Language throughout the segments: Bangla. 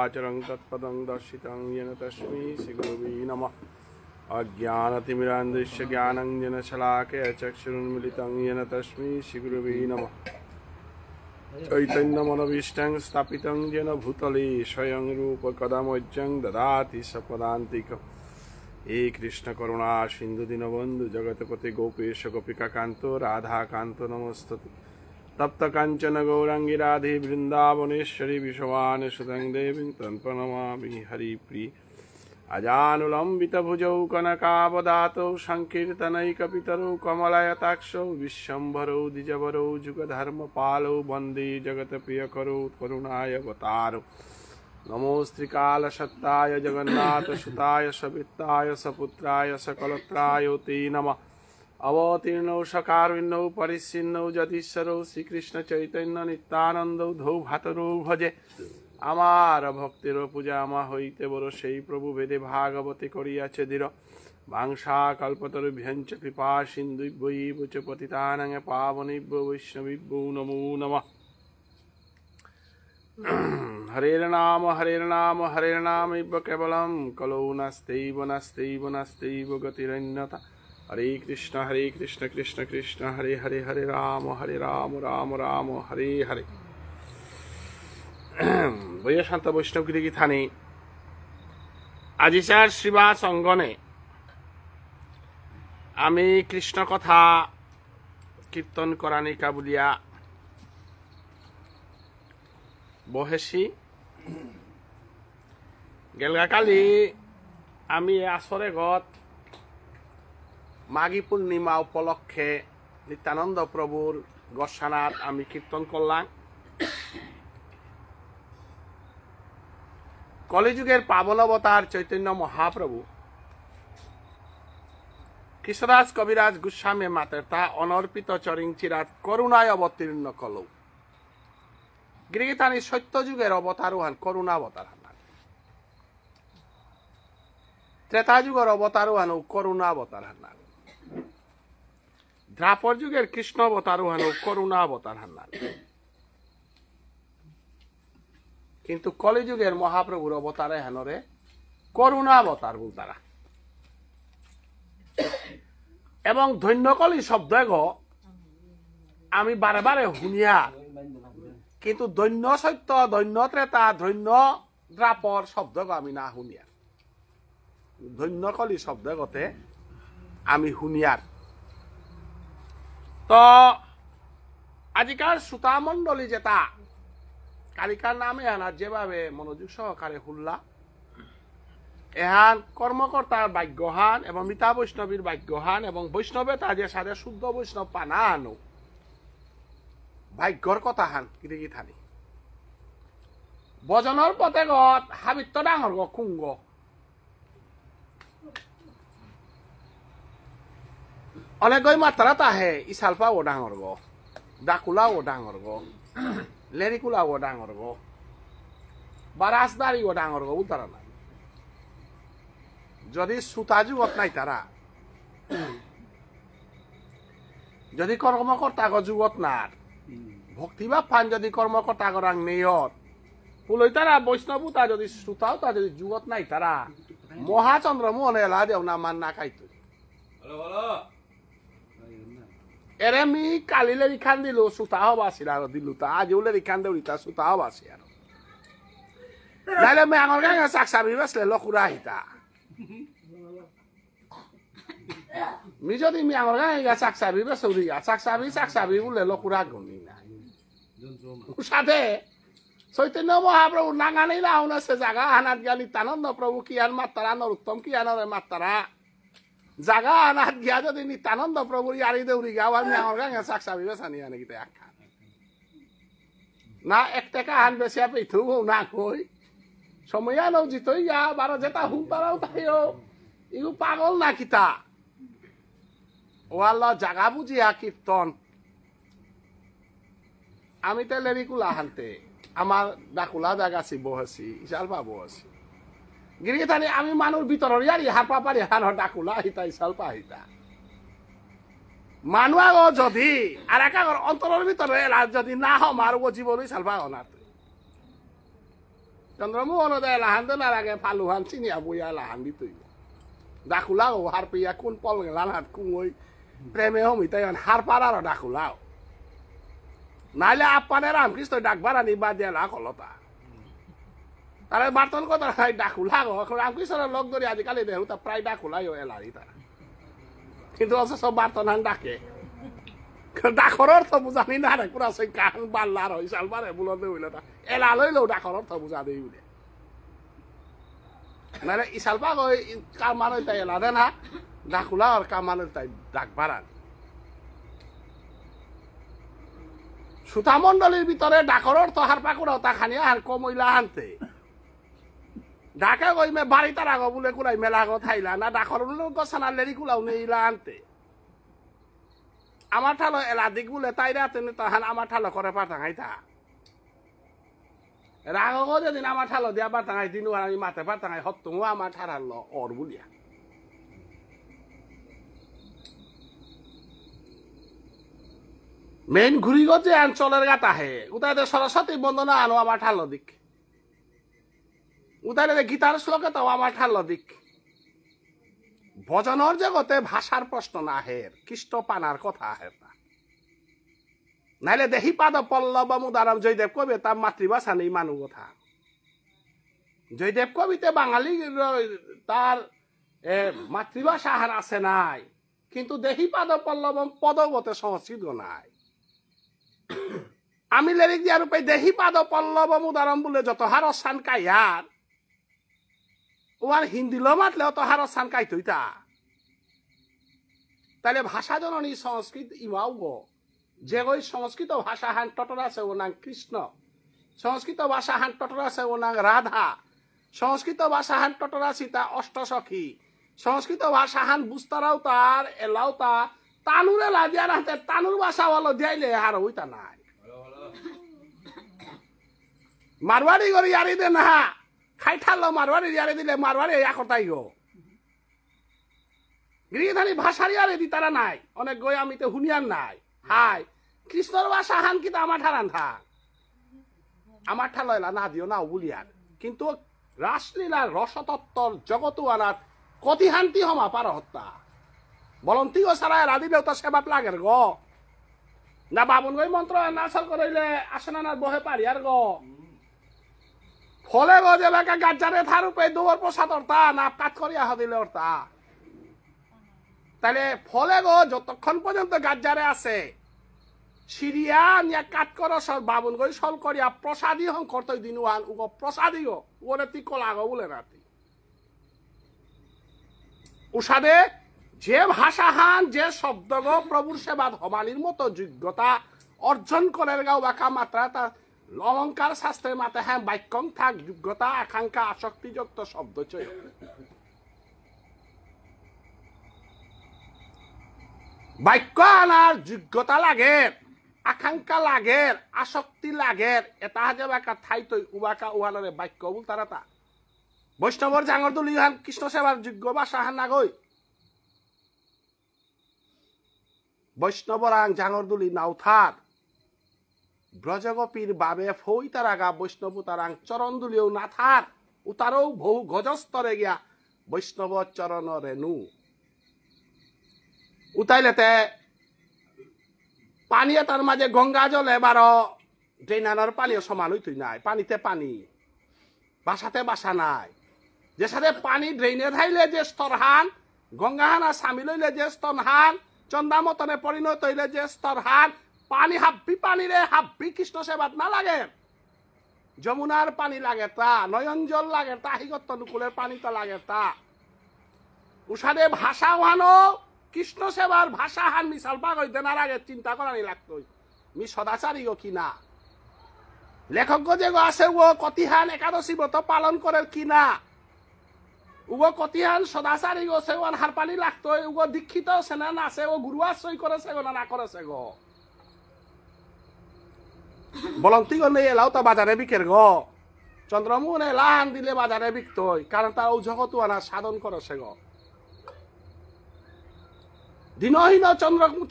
चराचरं तत्पदं दर्शितं येन तस्मै श्रीगुरवे नमः। अज्ञानतिमिरान्धस्य ज्ञानाञ्जनशलाकया चक्षुरुन्मीलितं येन तस्मै श्रीगुरवे नमः। चैतन्यमनोभीष्टं स्थापितं येन भूतले स्वयं रूपकदा मह्यं ददाति सपदान्तिकम्। हे कृष्ण करुणा सिन्धु दीनबन्धु जगत्पते गोपेश गोपिकान्तो राधाकान्तो नमस्तुते। तप्त काञ्चन गौराङ्गी राधे वृन्दावनेश्वरी विश्ववानुसुतं देवीं तं प्रणमामि हरिप्रिये। अजानुलम्बितभुजौ कनकावदातौ संकीर्तनैकपितरौ कमलायताक्षौ विश्वम्भरौ द्विजवरौ जुगधर्मपालौ वन्दे जगत्प्रियकरौ करुणावतारौ। नमोऽस्त्रिकालसत्ताय जगन्नाथसुताय सवित्ताय सपुत्राय सकलत्राय ते नमः। अवतीर्णौ सकारुण्यौ परिच्छिन्नौ जतीश्वरौ श्रीकृष्ण नित्यानन्दौ धौ भातरौ भजे। আমার ভক্তের পূজা আমা হইতে বড় সেই প্রভু বেদে ভাগবতে করিয়াছে দৃঢ়। বাংশা কল্পতরুভ্যঞ্চ কৃপা সিন্ধুভ্যৈব চ পতিতানাং পাবনেভ্যো বৈষ্ণবেভ্যো নমো নমঃ। হরের নাম হরের্নামৈব কেবলম কলৌ নাস্তেইব নাস্তেইব নাস্তেইব গতিরন্যতা। হরে কৃষ্ণ কৃষ্ণ কৃষ্ণ হরে হরে হরে রাম রাম রাম হরে হরে। বৈশান্ত বৈষ্ণবগিরি গীতানি আজিচার শ্রীবাস অঙ্গনে আমি কৃষ্ণ কথা কীর্তন করানিকা বলিয়া বহেছি। গেলগাকালি আমি আসরে গত মাঘী পূর্ণিমা উপলক্ষে নিত্যানন্দ প্রভুর গসানাত আমি কীর্তন করলাম। কলিযুগের পাবন অবতার চৈতন্য মহাপ্রভু কৃষ্ণদাস কবিরাজ গোস্বামী মাতের তা অনর্পিত চরিঞ্চিরাত করুণায় অবতীর্ণ কলৌ। গিরিগীতানি সত্যযুগের অবতার হান করুণা অবতার হান, ত্রেতা যুগের অবতার হান করুণা অবতার হান, দ্রাপর যুগের কৃষ্ণ অবতার হান করুণা অবতার হান। কিন্তু কলিযুগের মহাপ্রভুর অবতারে হেনরে করুণা অবতার বলতারা। এবং ধন্যকলি শব্দ আমি বারে বারে শুনিয়া, কিন্তু দৈন্য সত্য দৈন্য ত্রেতা ধন্য দ্রাপর শব্দ আমি না শুনিয়ার। ধন্যকলি শব্দ গতে আমি শুনিয়ার। তো আজিকার শ্রোতা মণ্ডলী যেটা কালিকার নামে আনার যেভাবে মনোযোগ সহকারে হুল্লা, এহান কর্মকর্তার ভাগ্যহান এবং মিতা বৈষ্ণবীর ভাগ্যহান এবং বৈষ্ণবে তাজে সাথে শুদ্ধ বৈষ্ণব পানা আনো ভাগ্যর কথা হান কিরিগি থানি। বজনের পথে গত হাবিত্য ডাঙর গ কুঙ্গ অনেকই মাত্রা তাহে ইসালপা ও ডাঙর গ ডাকুলা ও ডাঙর গ লেরিকুলা ও ডাঙর গো বা রাজদারি ও ডাঙর গো উতারা নাই। যদি সুতা যুগত নাই তারা, যদি কর্মকর্তা গো যুগত নার ভক্তিবা ফান যদি কর্মকর্তা গরাং নেয়ত পুলই তারা বৈষ্ণবতা যদি শ্রোতাও তা যদি যুগত নাই তারা মহাচন্দ্র মোহন এলা দেও না মান না খাইতো। এরে মি কালিলে রিখান দিল সুতা হবাসিল আর দিল তা আজ ওলে রিখান দেউলি তা সুতা হবাসি আর নাইলে মে আঙর গাঙ্গা চাকসাবি বাসলে লকুরা হিতা মি যদি মি আঙর গাঙ্গা চাকসাবি বাসৌরি চাকসাবি বলে লকুরা গনি না সাথে চৈতন্য মহাপ্রভু নাঙ্গা নেই লাউন আছে জাগা হানাত জ্ঞানী নিত্যানন্দ প্রভু কি আর মাত্তারা নরোত্তম কি আনরে মাত্তারা জাগা আনাত গিয়া যদি নিত্যানন্দ প্রভুর ইয়ারি দেউরি গাও আমি আমার গাঙ্গা চাকসাবি বেসানি আনে গিতে আখা না এক টাকা আন বেশি পেথু না কই সময় আনো জিতই গা বারো যেটা হুম পারাও তাইও ইউ পাগল না কিতা ও আল্লাহ জাগা বুঝিয়া কীর্তন আমি তো লেরিকুলা হানতে আমার ডাকুলা জাগা আছি বহেছি ইসাল পাবো আছি গিরিগে থানি আমি মানুষ ভিতরের ইয়ারি হারপা পারি হার ডাকুলা হিতা ইসাল পা হিতা মানুষ যদি আর একাগর অন্তরের ভিতরে যদি না হম আর ও জীবন ইসাল পা অনার চন্দ্রমোহন দেয় লাহান তো না লাগে ফালুহান চিনিয়া বইয়া লাহান দিতই ডাকুলাও হার পেয়া কোন পল গেলান হাত কুম ওই প্রেমে হমিতাই হার পাড়ার ডাকুলাও নাইলে আপ্পানে রামকৃষ্ণ ডাকবার আনি বা দেলা কলতা তারা বার্তন কথা ডাকুলাও রামকৃষ্ণের লোক ধরে আজিকালি দেখো তা প্রায় ডাকুলাই এলারি তারা কিন্তু অথচ সব বার্তন হান ডাকে ডাকর অর্থ বুঝানি না রে পুরা সেই কান বাল্লার হইসাল বারে বুলতে হইল তা এলা লইলেও ডাকর অর্থ বুঝা দেই বলে নাহলে ইসাল পাক ওই কামান তাই এলা দে না ডাকুলা আর কামান তাই ডাকবার আনি সুতা মন্ডলীর ভিতরে ডাকর অর্থ হার পাকুড়াও তা খানি আর কমইলা আনতে ডাকে কই মে বাড়ি তার আগো বলে কুলাই মেলা আগো থাইলা না ডাকর গছানার লেরি কুলাও নেইলা আনতে আমার ঠালো এলা দিক বলে তাই রাতে তাহান আমার ঠালো করে পাঠাঙাই তা রাগো যেদিন আমার ঠালো দিয়া পাঠাঙাই দিন আমি মাথে পাঠাঙাই হত্তু আমার ঠারাল অর বলিয়া মেইন ঘুরি গো যে অঞ্চলের গাতা হে উতাইতে সরস্বতী বন্দনা আনো আমার ঠালো দিক উতাইলে গীতার শ্লোকে তাও আমার ঠালো দিক ভজনের জগতে ভাষার প্রশ্ন না হের কৃষ্ট পানার কথা হের না নাইলে দেহি পাদ পল্লব মুদারাম জয়দেব কবি তার মাতৃভাষা নেই মানু কথা জয়দেব কবিতে বাঙালি তার মাতৃভাষা হার আছে নাই কিন্তু দেহি পাদ পল্লব পদগতে সংস্কৃত নাই আমি লেরিক দিয়া রূপে দেহি পাদ পল্লব মুদারাম বলে যত হার অসান কাইয়ার ওয়ার হিন্দি লো মাতলে অত হার অসান কাই তৈতা তাহলে ভাষা জননী সংস্কৃত ইমাও গো যে ওই সংস্কৃত ভাষা হান টটর আছে ও নাম কৃষ্ণ সংস্কৃত ভাষা হান টটর আছে ও নাম রাধা সংস্কৃত ভাষা হান টটর আছে তা অষ্টসখী সংস্কৃত ভাষা হান বুস্তারাও তার এলাও তা তানুরে লাদিয়ার হাতে তানুর ভাষা বলো দিয়াইলে হার ওইটা নাই মারওয়ারি করে ইয়ারি দে না খাই ঠাল্লো মারওয়ারি ইয়ারি দিলে মারওয়ারি একটাই গো গৃহধানী ভাষার ইয়ারে দি তারা নাই অনেক গই আমি তো হুনিয়ার নাই হাই কৃষ্ণর ভাষা হান কিন্তু আমার ঠারান থাক আমার ঠালয়লা না দিও না বলিয়ার কিন্তু রাসলীলার রসতত্ত্বর জগত আনাত কতিহান্তি হমা পার হত্যা বলন্তি ও সারা রাধিলেও তো সেবাত লাগের গ না বাবুন গই মন্ত্র নাচল করাইলে আসে না বহে পারি আর গ ফলে গো যে বাকা গাজ্জারে থার উপে দৌড় প্রসাদ অর্তা না কাজ করিয়া হদিলে অর্তা তাহলে ফলে গো যতক্ষণ পর্যন্ত গাজ্জারে আছে সিরিয়া নিয়া কাট করো সব বাবুন গই সল করিয়া প্রসাদী হং করতে দিন ওয়ান উগ প্রসাদী গো ওরে তি কলা গো বলে রাতি উষাদে যে ভাষা হান যে শব্দ গো প্রভুর সেবাদ হমানির মতো যোগ্যতা অর্জন করে গাও বাকা মাত্রা তা অলঙ্কার শাস্ত্রের মাতে হ্যাঁ বাক্যং থাক যোগ্যতা আকাঙ্ক্ষা আসক্তিযুক্ত শব্দ চয় বাক্য আনার যোগ্যতা লাগে আকাঙ্ক্ষা লাগে আসক্তি লাগে এটা যে বাকা ঠাই তৈ উবাকা উহালরে বাক্য বল তারা তা বৈষ্ণবর জাঙর দলি হান কৃষ্ণ সেবার যোগ্য ভাষা হান না গই বৈষ্ণবর আং জাঙর দলি নাউথার ব্রজগোপীর বাবে ফই তারাগা বৈষ্ণব তারাং চরণ দুলিও না থার উতারও বহু গজস্তরে গিয়া বৈষ্ণব চরণ রেণু উতাইলেতে পানি তার মাঝে গঙ্গা জল এবার ড্রেনানোর পানিও সমান হইতই নাই পানিতে পানি বাসাতে বাসা নাই যে সাথে পানি ড্রেনে ধাইলে যে স্তর হান গঙ্গা হান আর সামিল হইলে যে স্তর হান চন্দামতনে পরিণত হইলে যে স্তর হান পানি হাব্বি পানি রে হাব্বি কৃষ্ণ সেবাত না লাগে যমুনার পানি লাগে তা নয়ন জল লাগে তা হিগত্ত নুকুলের পানি তো লাগে তা উষাদে ভাষা ওহানো কৃষ্ণ সেবার ভাষা হান মিশাল পাগল দেনার আগে চিন্তা করানি লাগতো মি সদাচারী গো কিনা লেখক যে গো আছে ও কতিহান একাদশী ব্রত পালন করে কিনা উগো কতিহান সদাচারী গো সে ওয়ান হারপানি লাগতো উগো দীক্ষিত আছে না আছে ও গুরু আশ্রয় করেছে গো না করেছে গো বলন্তি গো নেই এলাও তো বাজারে বিকের গো চন্দ্রমোহন এলাহান দিলে বাজারে বিকতই কারণ তার ও জগত আনা সাধন করেছে গো দিনহীন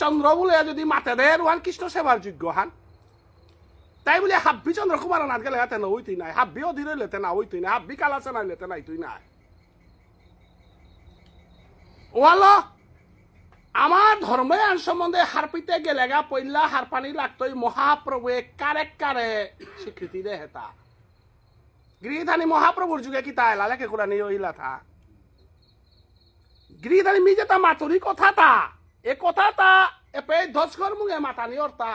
চন্দ্র বলে যদি মাতে দেয় ওয়ান কৃষ্ণ সেবার যোগ্য হান তাই বলে হাব্বি চন্দ্র কুমার নাথ গেলে তেনা ওই তুই নাই, হাব্বি অধীর হইলে তেনা ওই তুই নাই, হাব্বি কালাসে নাইলে তেনা তুই নাই। ওয়ালো আমার ধর্মায়ন সম্বন্ধে হারপিতে গেলেগা পইলা হারপানি লাগতই মহাপ্রভুয়ে কারে কারে স্বীকৃতি দে হেতা গৃহধানী মহাপ্রভুর যুগে কি তা এলা লেখে কোরআন ইলা থা গৃহধানী মিজে তা মাতুরি কথা তা এ কথা তা এপে ধসকর মুগে মাতানি অর্তা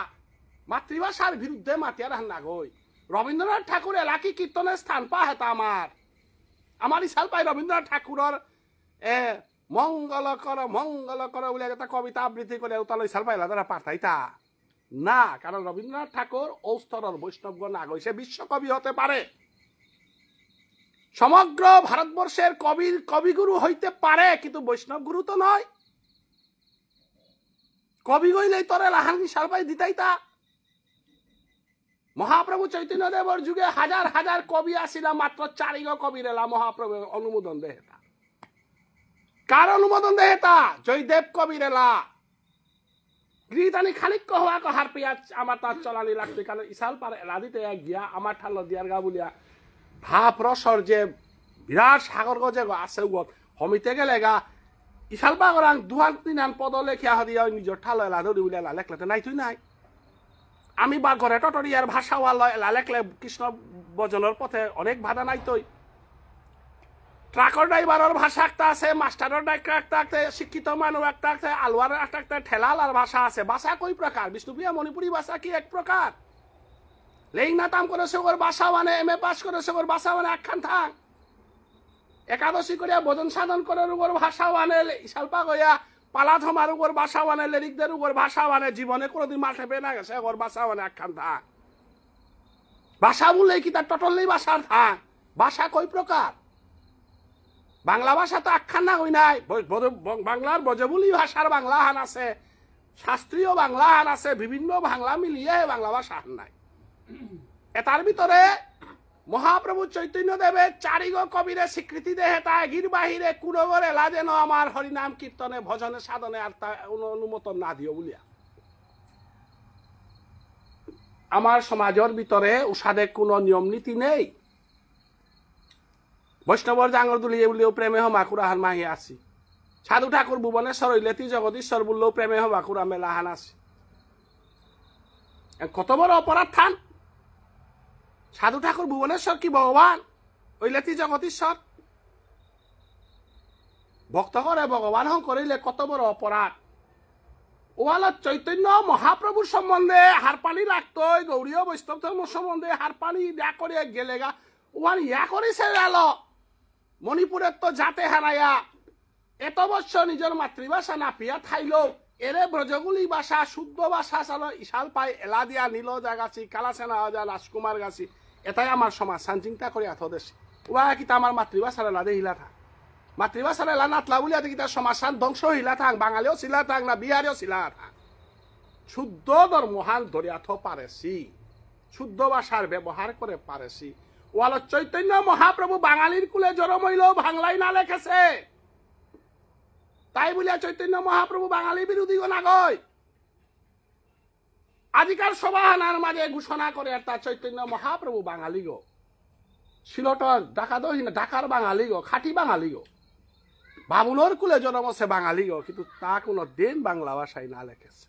মাতৃভাষার বিরুদ্ধে মাতিয়ার হান্না গই রবীন্দ্রনাথ ঠাকুর এলাকি কীর্তনের স্থান পা হেতা আমার ইসাল পাই রবীন্দ্রনাথ ঠাকুরের মঙ্গল কর বলে একটা কবিতা আবৃত্তি করে উতাল ইসাল পাইলা তারা পাঠাইতা না, কারণ রবীন্দ্রনাথ ঠাকুর ঔস্তরর বৈষ্ণবগণ না গই, সে বিশ্বকবি হতে পারে, সমগ্র ভারতবর্ষের কবিগুরু হইতে পারে, কিন্তু বৈষ্ণব গুরু তো নয়। কবি গইলেই তোরে লাহান ইসাল পাই দিতাইতা। মহাপ্রভু চৈতন্য দেবর যুগে হাজার হাজার কবি আসিলা, মাত্র 4 কবি রেলা মহাপ্রভু অনুমোদন দেহেতা। কার অনুমোদন দেহেতা? জয়দেব কবি রেলা। গৃহদানি খানিক হওয়া কহার পিয়াজ আমার তার চলানি লাগতে, কারণ ইসাল পার এলা দিতে গিয়া আমার ঠাল দিয়ার গা বলিয়া ভাব রসর যে বিরাট সাগর গজে আছে হমিতে গেলে গা ইসাল পাগরাং 2-3 পদ লেখিয়া হদিয়া নিজের ঠাল এলা ধরি বলে এলা লেখলে নাই তুই নাই। আমি বা ঘরে টটরিয়ার ভাষা এলা লেখলে কৃষ্ণ বজনের পথে অনেক বাধা নাই তৈ। ট্রাকর ড্রাইভারের ভাষা একটা আছে, মাস্টারের একটা আছে, শিক্ষিত মানুষ একটা আছে, আলুয়ার একটা ঠেলালার ভাষা আছে। ভাষা কই প্রকার? বিষ্ণুপ্রিয়া মণিপুরী ভাষা কি এক প্রকার? লেইনাতাম করেছে ওর ভাষা মানে, MA পাস করেছে ওর ভাষা মানে একখান থাক। একাদশী করিয়া ভোজন সাধন করে ওর ভাষা মানে, ইসালপা গইয়া পালা ধমার ওর ভাষা মানে, লেরিকদের ওর ভাষা মানে, জীবনে কোনোদিন মাঠে পেয়ে গেছে ওর ভাষা মানে একখান থাক। ভাষা বললে কি তার টটললেই ভাষার থাক? ভাষা কই প্রকার? বাংলা ভাষা তো একখান না হই নাই, বাংলার বজবুলি ভাষার বাংলা হান আছে, শাস্ত্রীয় বাংলা হান আছে, বিভিন্ন বাংলা মিলিয়ে বাংলা ভাষা হান নাই। এটার ভিতরে মহাপ্রভু চৈতন্য দেবে 4 কবিরে স্বীকৃতি দেহে তা গির বাহিরে কুরগর এলা যেন আমার হরিনাম কীর্তনে ভজনে সাধনে আর তা অনুমোদন না দিও বলিয়া। আমার সমাজের ভিতরে উষাদে কোনো নিয়ম নীতি নেই। বৈষ্ণবর জাঙ্গর দুলিয়ে বললেও প্রেমে হমা কুরাহান মাহি আসি, সাধু ঠাকুর ভুবনেশ্বর হইলেতি জগদীশ্বর বললেও প্রেমে হমা কুরা মেলাহান আসি। কত বড় অপরাধ থান! সাধু ঠাকুর ভুবনেশ্বর কি ভগবান? হইলেতি জগদীশ্বর। ভক্ত করে ভগবান হন করিলে কত বড় অপরাধ! ওয়ালা চৈতন্য মহাপ্রভুর সম্বন্ধে হারপানি লাগতো, গৌরীয় বৈষ্ণব ধর্ম সম্বন্ধে হারপানি ইয়া করে গেলেগা ওয়ান ইয়া করেছে গেল মণিপুরের তো যাতে হারাইয়া এত বছর নিজের মাতৃভাষা না পিয়া থাইলো এরে ব্রজগুলি ভাষা শুদ্ধ ভাষা চালো ইশাল পাই এলা দিয়া নীলজা গাছি কালাসেনা অজা রাজকুমার গাছি এটাই আমার সমাজ চিন্তা করে এত দেশ ওয়া কিতা আমার মাতৃভাষার এলা হিলা থাক মাতৃভাষার এলা নাতলা বলিয়া দেখি তার সমাজ ধ্বংস হইলা থাক বাঙালিও ছিলা থাক না বিহারিও ছিলা থাক শুদ্ধ ধর্মহান ধরিয়াথ পারেছি শুদ্ধ ভাষার ব্যবহার করে পারেছি ওয়াল চৈতন্য মহাপ্রভু বাঙালির কুলে জন্ম হইলেও বাংলাই না লেখেছে তাই বলিয়া চৈতন্য মহাপ্রভু বাঙালি বিরোধী না গয় আজিকার সভাহানার মাঝে ঘোষণা করে একটা চৈতন্য মহাপ্রভু বাঙালি গো সিলটর ঢাকা দহিনা ঢাকার বাঙালি গো খাঁটি বাঙালি গো বাবুলোর কুলে জন্ম সে বাঙালি গো কিন্তু তা কোনো দিন বাংলা ভাষায় না লেখেছে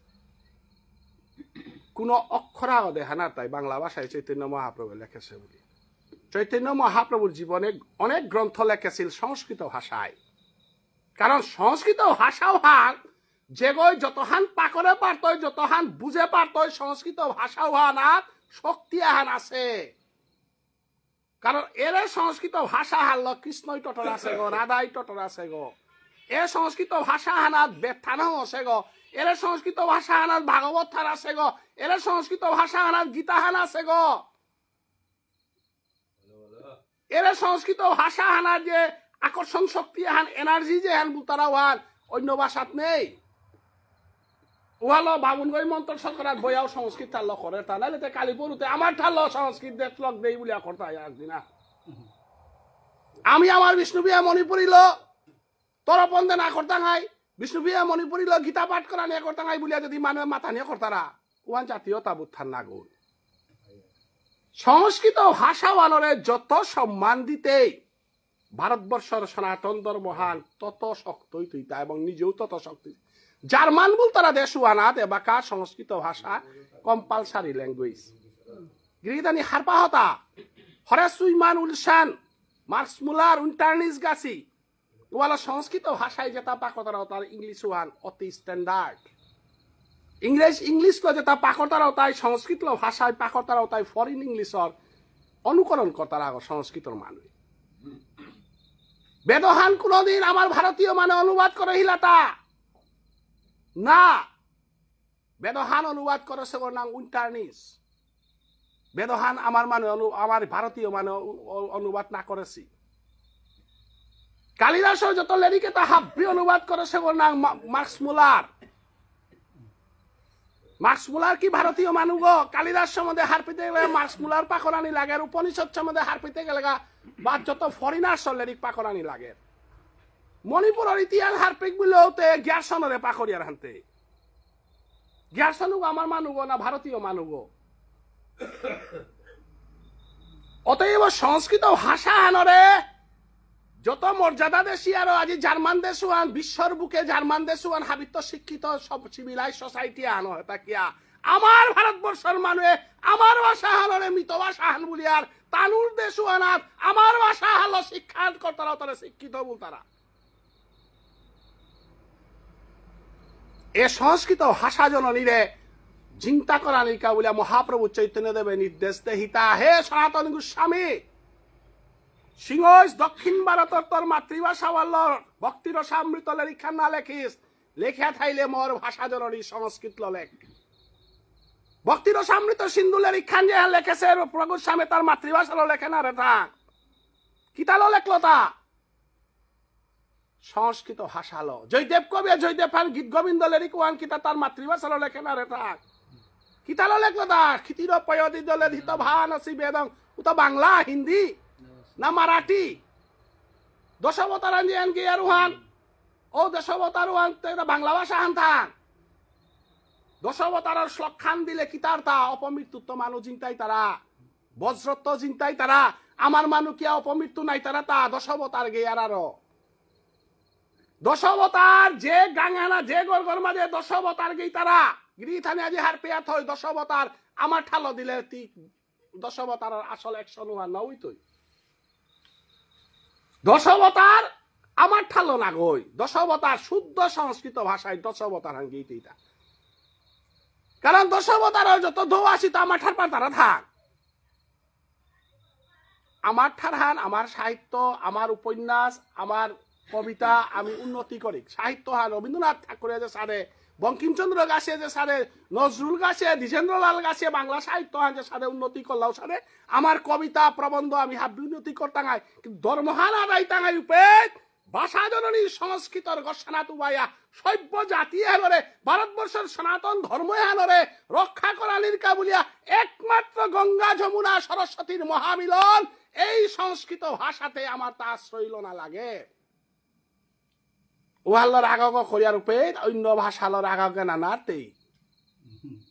কোন অক্ষরা দেখা না তাই বাংলা ভাষায় চৈতন্য মহাপ্রভু লেখেছে বলি চৈতন্য মহাপ্রভুর জীবনে অনেক গ্রন্থ লেখেছিল সংস্কৃত ভাষায় কারণ সংস্কৃত ভাষাও হান যেগই যতহান পাকরে পারত যতহান বুঝে পারত সংস্কৃত ভাষাও হান আর শক্তি হান আছে কারণ এরে সংস্কৃত ভাষা হারল কৃষ্ণই টটর আছে গো রাধাই টটর আছে গো এ সংস্কৃত ভাষা হানাত বেথানাও আছে গো এরে সংস্কৃত ভাষা হানাত ভাগবত থান আছে গো এরে সংস্কৃত ভাষা হানাত গীতা হান আছে গো এরে সংস্কৃত ভাষা হানার যে আকর্ষণ শক্তি হান এনার্জি যে হান তারা হান অন্য ভাষাত নেই ওয়ালো বামুনগড়ি মন্ত্র সরকার বইয়াও সংস্কৃত তার করে তা নাহলে কালীপুরুতে আমার ঠাল সংস্কৃত দেখ দেই বলে করতে একদিন আমি আমার বিষ্ণুপ্রিয়া মণিপুরী লো তোর পন্দে না করতা নাই বিষ্ণুপ্রিয়া মণিপুরী লো গীতা পাঠ করা নিয়ে করতা নাই বলিয়া যদি মানুষ মাথা নিয়ে করতারা ওয়ান জাতীয়তা বুত্থান না গো সংস্কৃত ভাষাওয়ানরে যত সম্মান দিতে ভারতবর্ষের সনাতন ধর্মহান তত শক্তই তুইতা এবং নিজেও তত শক্তি জার্মান বল তারা দেশুয়ানাত এবাকা সংস্কৃত ভাষা কম্পালসারি ল্যাঙ্গুয়েজ গিরিদানি হারপাহতা হরেশ সুইমান উলসান মার্কস মুলার উন্টার্নিস গাছি ওয়ালা সংস্কৃত ভাষায় যেটা পাকতারাও তার ইংলিশ ওয়ান অতি স্ট্যান্ডার্ড ইংলিশ যেটা পাকতারাও তাই সংস্কৃত ভাষায় পাকতারাও তাই ফরেন ইংলিশর অনুকরণ করতারা সংস্কৃতর মানুষ বেদহান কোনদিন আমার ভারতীয় মানে অনুবাদ করে হিলাতা না বেদহান অনুবাদ করেছে ওর নাম উন্টার্নিস বেদহান আমার মানে আমার ভারতীয় মানে অনুবাদ না করেছি কালিদাসের যত লেরিকে তা হাব্বি অনুবাদ করেছে ওর নাম মার্কস মুলার কি ভারতীয় মানুষ কালিদাস সম্বন্ধে হারপিতে গেলে মার্কস মুলার পাকরানি লাগে আর উপনিষদ সম্বন্ধে হারপিতে গেলে বা যত ফরিনার্স লেরিক পাকরানি লাগে মণিপুরের ইতিহাস হারপিক বলতে গ্যারসনরে পাকরিয়ার হানতে গ্যারসনুগ আমার মানুষ না ভারতীয় মানুষ অতএব সংস্কৃত ভাষা হানরে যত মর্যাদা দেশি আর আজি জার্মান দেশুয়ান বিশ্বর বুকে জার্মান দেশুয়ান হাবিত্য শিক্ষিত সব সিভিলাইজ সোসাইটি আনো এটা কিয়া আমার ভারতবর্ষের মানুষে আমার ভাষা হানরে মৃত ভাষা হান বলি আর তানুর দেশুয়ানাত আমার ভাষা হালো শিক্ষা করতারা তারা শিক্ষিত বলতারা এ সংস্কৃত ভাষা জননীরে চিন্তা করা নিকা বলে মহাপ্রভু চৈতন্য দেবে নির্দেশ দেহিতা হে সনাতন গোস্বামী সিংহস দক্ষিণ ভারতর তোর মাতৃভাষা বলল ভক্তির সামৃত লেখা না লেখিস লেখা থাইলে মোর ভাষা জননী সংস্কৃত লেখ ভক্তির সামৃত সিন্ধু লেখান যে লেখেছে প্রভুস্বামী তার মাতৃভাষা লেখে না রে তা কিতালো লেখলো তা সংস্কৃত ভাষা লো জয়দেব কবি জয়দেব খান গীত গোবিন্দ লেরিকুয়ান কিতা তার মাতৃভাষা লেখে না রে তা কিতালো লেখলো তা খিতির পয়দি দলে ধিত ভান আসি বেদং ও তো বাংলা হিন্দি না মারাঠি দশাবতারান যে আনকি আরুহান ও দশাবতারুহান বাংলা ভাষা হান থান দশাবতারার শ্লোক খান দিলে কিতার তা অপমৃত্যুত্ব মানুষ চিন্তাই তারা বজ্রত্ব চিন্তাই তারা আমার মানুষ কি অপমৃত্যু নাই তারা তা দশাবতার গেয়ার আরো দশাবতার যে গাঙ্গানা যে গরগর মাঝে দশাবতার গেই তারা গৃহথানে আজি হার পেয়াত হয় দশাবতার আমার ঠালো দিলে দশাবতার আসল একশন হওয়ার না ওই তুই দশাবতার আমার ঠালো না গই দশাবতার শুদ্ধ সংস্কৃত ভাষায় দশাবতার হাঙ্গিটা কারণ দশাবতার যত দৌ আসি তো আমার ঠার পা তারা থাক আমার ঠারহান আমার সাহিত্য আমার উপন্যাস আমার কবিতা আমি উন্নতি করি সাহিত্য হান রবীন্দ্রনাথ ঠাকুরের যে সারে বঙ্কিমচন্দ্র গাছে যে সারে নজরুল গাছে দ্বিজেন্দ্রলাল গাছে বাংলা সাহিত্য হান যে সারে উন্নতি করলাও সারে আমার কবিতা প্রবন্ধ আমি হাবি উন্নতি করতাঙাই কিন্তু ধর্মহান আদায় তাঙাই উপে ভাষা জননী সংস্কৃতর গসানা তুবাইয়া সভ্য জাতি হানরে ভারতবর্ষের সনাতন ধর্ম হানরে রক্ষা করা নির্কা বলিয়া একমাত্র গঙ্গা যমুনা সরস্বতীর মহামিলন এই সংস্কৃত ভাষাতে আমার তা আশ্রয় না লাগে ওহাল্লর আগগ করিয়ার উপে অন্য ভাষালর আগগে নানাতেই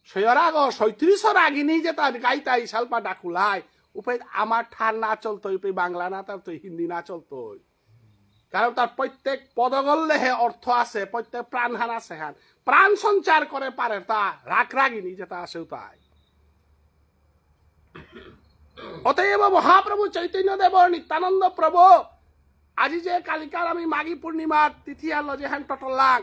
সৈয়র আগ ৩৭ আগিনি যে তার গাইতাই সালপা ডাকুলাই উপে আমার ঠার না চলতো উপে বাংলা না তার তো হিন্দি না চলতো কারণ তার প্রত্যেক পদগল্লে হে অর্থ আছে প্রত্যেক প্রাণহান আছে হান প্রাণ সঞ্চার করে পারে তা রাগ রাগিনী যেটা আছে তাই অতএব মহাপ্রভু চৈতন্য দেব নিত্যানন্দ প্রভু আজি যে কালিকার আমি মাঘী পূর্ণিমার তিথি আলো যেহান টটলাং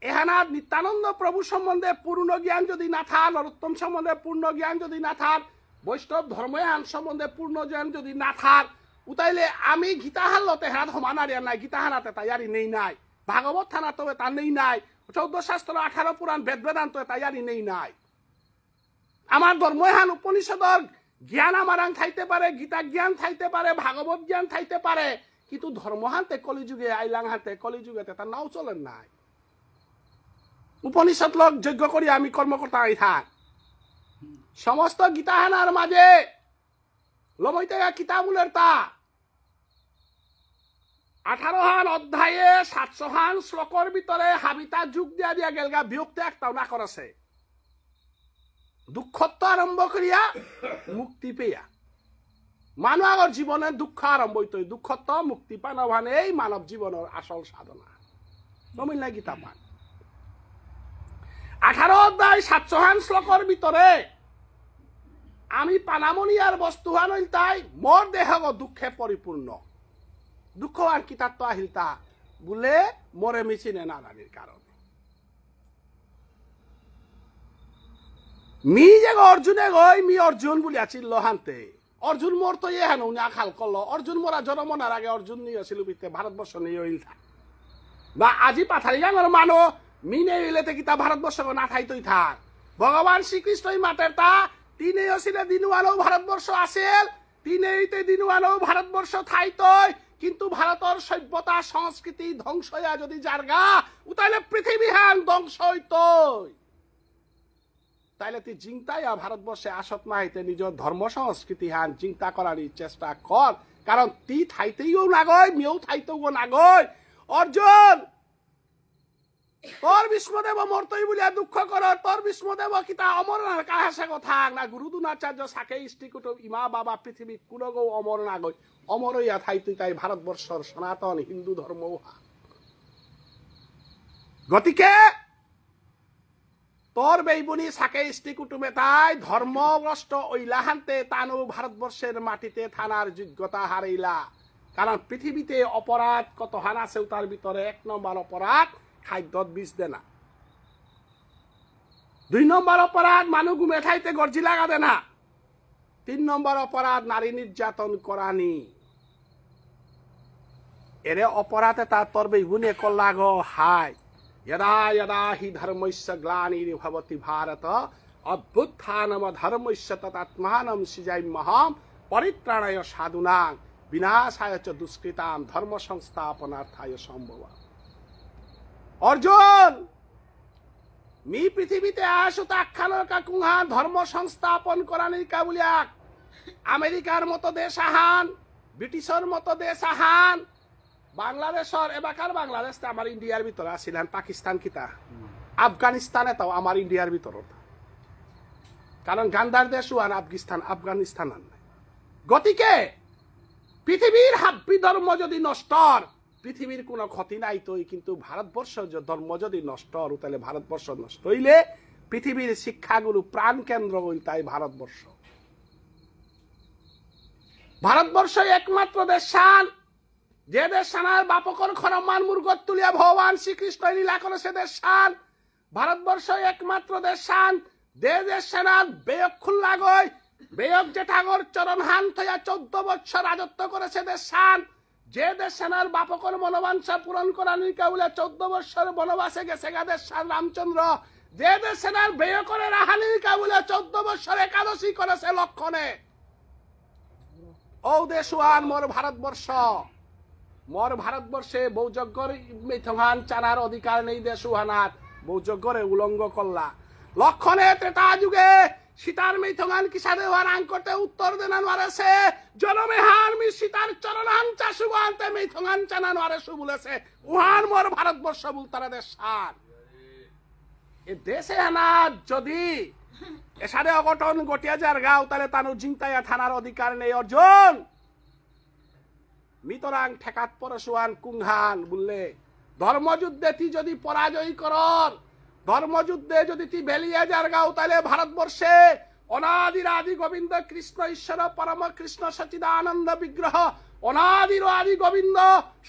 এহানাত নিত্যানন্দ প্রভু সম্বন্ধে পূর্ণ জ্ঞান যদি না থাক নরোত্তম সম্বন্ধে পূর্ণ জ্ঞান যদি না থাক বৈষ্ণব ধর্ময়ান সম্বন্ধে পূর্ণ জ্ঞান যদি না থাক উতাইলে আমি গীতা হাল্লতে হাত সমানারিয়া নাই গীতা হানাতে তাইয়ারি নেই নাই ভাগবত থানা তো তা নেই নাই 14 শাস্ত্র 18 পুরাণ বেদ বেদান্ত তাইয়ারি নেই নাই আমার ধর্ময়ান উপনিষদর জ্ঞান আমার থাইতে পারে গীতা জ্ঞান থাইতে পারে ভাগবত জ্ঞান থাইতে পারে কিন্তু ধর্মহান্তে কলিযুগে আইলাং হাতে কলিযুগেতে তার নাও চলেন নাই উপনিষদ লোক যজ্ঞ করি আমি কর্মকর্তা আই থাক সমস্ত গীতাহানার মাঝে লমইতে কিতাবুলের তা 18 হান অধ্যায়ে 700 হান শ্লোকর ভিতরে হাবিতা যুগ দিয়া দিয়া গেলগা বিয়ক্তি একটাও না করেছে দুঃখত্ব আরম্ভ করিয়া মুক্তি পেয়া মানুহ আগৰ জীৱনে দুঃখ আৰম্ভ হইতো দুঃখত মুক্তি পানা ভানে এই মানৱ জীৱনৰ আসল সাধনা নমিল নাই গীতা পাঠ 18 অধ্যায় 700 শ্লোকৰ ভিতৰে আমি পানামনিয়াৰ বস্তু হান তাই মোৰ দেহগ দুঃখে পৰিপূৰ্ণ দুঃখ আর কিতাত্ব আহিলতা বলে মরে মিছিনে নানানির কারণে মি যে অর্জুনে গই মি অর্জুন বলি আছিল হানতে অর্জুন মোর তো এ হেন উনি আখাল করল অর্জুন মোরা জন্মনার আগে অর্জুন নিয়ে ছিল বিতে ভারতবর্ষ নিয়ে হইল বা আজি পাথারি গাঙর মানো মিনে হইলেতে কিতা ভারতবর্ষ না থাইতই থাক ভগবান শ্রীকৃষ্ণই মাতের তা তিনেও ছিল দিনওয়ানও ভারতবর্ষ আসেল তিনেইতে দিনওয়ানও ভারতবর্ষ থাইতই কিন্তু ভারতের সভ্যতা সংস্কৃতি ধ্বংস হইয়া যদি জারগা তাইলে পৃথিবী হান ধ্বংস হইতই তাইলে তুই চিন্তাইয়া ভারতবর্ষে আসত না হইতে নিজের ধর্ম সংস্কৃতি হান চিন্তা করার চেষ্টা কর কারণ তি থাইতেও নাগয় মেয়েও থাইতেও নাগয় অর্জুন তোর বিষ্ণুদেব মরতই বলিয়া দুঃখ কর তোর বিষ্ণুদেব কিতা অমর না কাহাসে কথা না গুরু দুনাচার্য সাকে ইষ্টিকুটুম ইমা বাবা পৃথিবী কুলগৌ অমর না গই অমর হইয়া থাইতুই তাই ভারতবর্ষর সনাতন হিন্দু ধর্ম গতিকে তোর বেইবুনি সাকে ইষ্টিকুটুমে তাই ধর্মগ্রস্ত ওইলাহান্তে তানু ভারতবর্ষের মাটিতে থানার যোগ্যতা হারাইলা কারণ পৃথিবীতে অপরাধ কত হান আছে তার ভিতরে 1 নম্বর অপরাধ খাদ্যত বিষ দেনা 2 নম্বর অপরাধ মানুষ ঘুমে খাইতে গর্জি লাগা দেনা 3 নম্বর অপরাধ নারী নির্যাতন করানি এরে অপরাধে তার তোর বেগুনে কল্লাগ হাই यदा यदा हि धर्मस्य ग्लानिर्भवति भारत अभ्युत्थानम धर्मस्य तदात्मानं सृजाम्यहं परित्राणाय साधूनां विनाशाय च दुष्कृतां धर्म संस्थापनार्थाय संभव अर्जुन मी पृथ्वीते आसुत आख्यानर का कुहा धर्म संस्थापन करानिर काबुलिया আমেরিকার মতো দেশ আহান ব্রিটিশের মতো দেশ আহান বাংলাদেশর এবাকার বাংলাদেশ আমার ইন্ডিয়ার ভিতরে আসিলেন পাকিস্তান কিতা আফগানিস্তানে তাও আমার ইন্ডিয়ার ভিতরত কারণ গান্ধার দেশ ওয়ান আফগানিস্তান গতিকে পৃথিবীর হাব্বি ধর্ম যদি নষ্টর পৃথিবীর কোনো ক্ষতি নাই তৈ কিন্তু ভারতবর্ষ ধর্ম যদি নষ্ট তাহলে ভারতবর্ষ নষ্ট হইলে পৃথিবীর শিক্ষাগুলো প্রাণ কেন্দ্র হইল তাই ভারতবর্ষ ভারতবর্ষ একমাত্র দেশান যে দেশানার বাপকর খরমান মুরগত তুলিয়া ভগবান শ্রীকৃষ্ণ লীলা করে সে দেশান ভারতবর্ষ একমাত্র দেশান যে দেশানার বেয়ক খুল্লা গই বেয়ক জেঠাগর চরণ হান থইয়া 14 বছর রাজত্ব করেছে দেশান যে দেশানার বাপকর মনোবাঞ্ছা পূরণ করানির কাবুলে 14 বছর বনবাসে গেছে গা দেশান রামচন্দ্র যে দেশানার বেয় করে রাহানির কাবুলে 14 বছর একাদশী করেছে লক্ষণে ও দেশওয়ান মোর ভারতবর্ষ মোর ভারতবর্ষে বৌযজ্ঞর মিথঙ্গান চানার অধিকার নেই দেশওয়ানার বৌযজ্ঞরে উলঙ্গ করলা লক্ষণে ত্রেতা যুগে সীতার মিথঙ্গান কিসাদে ওয়ারাং করতে উত্তর দেনা নারেছে জনমে হার মি সীতার চরণান চাসুগানতে মিথঙ্গান চানা নারেছে বলেছে উহান মোর ভারতবর্ষ বুলতারা দেশান এ দেশে হানা যদি এসারে অঘটন গটিয়া যার গাও তাহলে তানু জিংতায়া থানার অধিকার নেই অর্জুন মিতরাং ঠেকাত পরশুয়ান কুংহান বললে ধর্মযুদ্ধে তি যদি পরাজয় করর ধর্মযুদ্ধে যদি তি বেলিয়ে যার গাও তাহলে ভারতবর্ষে অনাদির আদি গোবিন্দ কৃষ্ণ ঈশ্বর পরম কৃষ্ণ সচিদানন্দ বিগ্রহ অনাদির আদি গোবিন্দ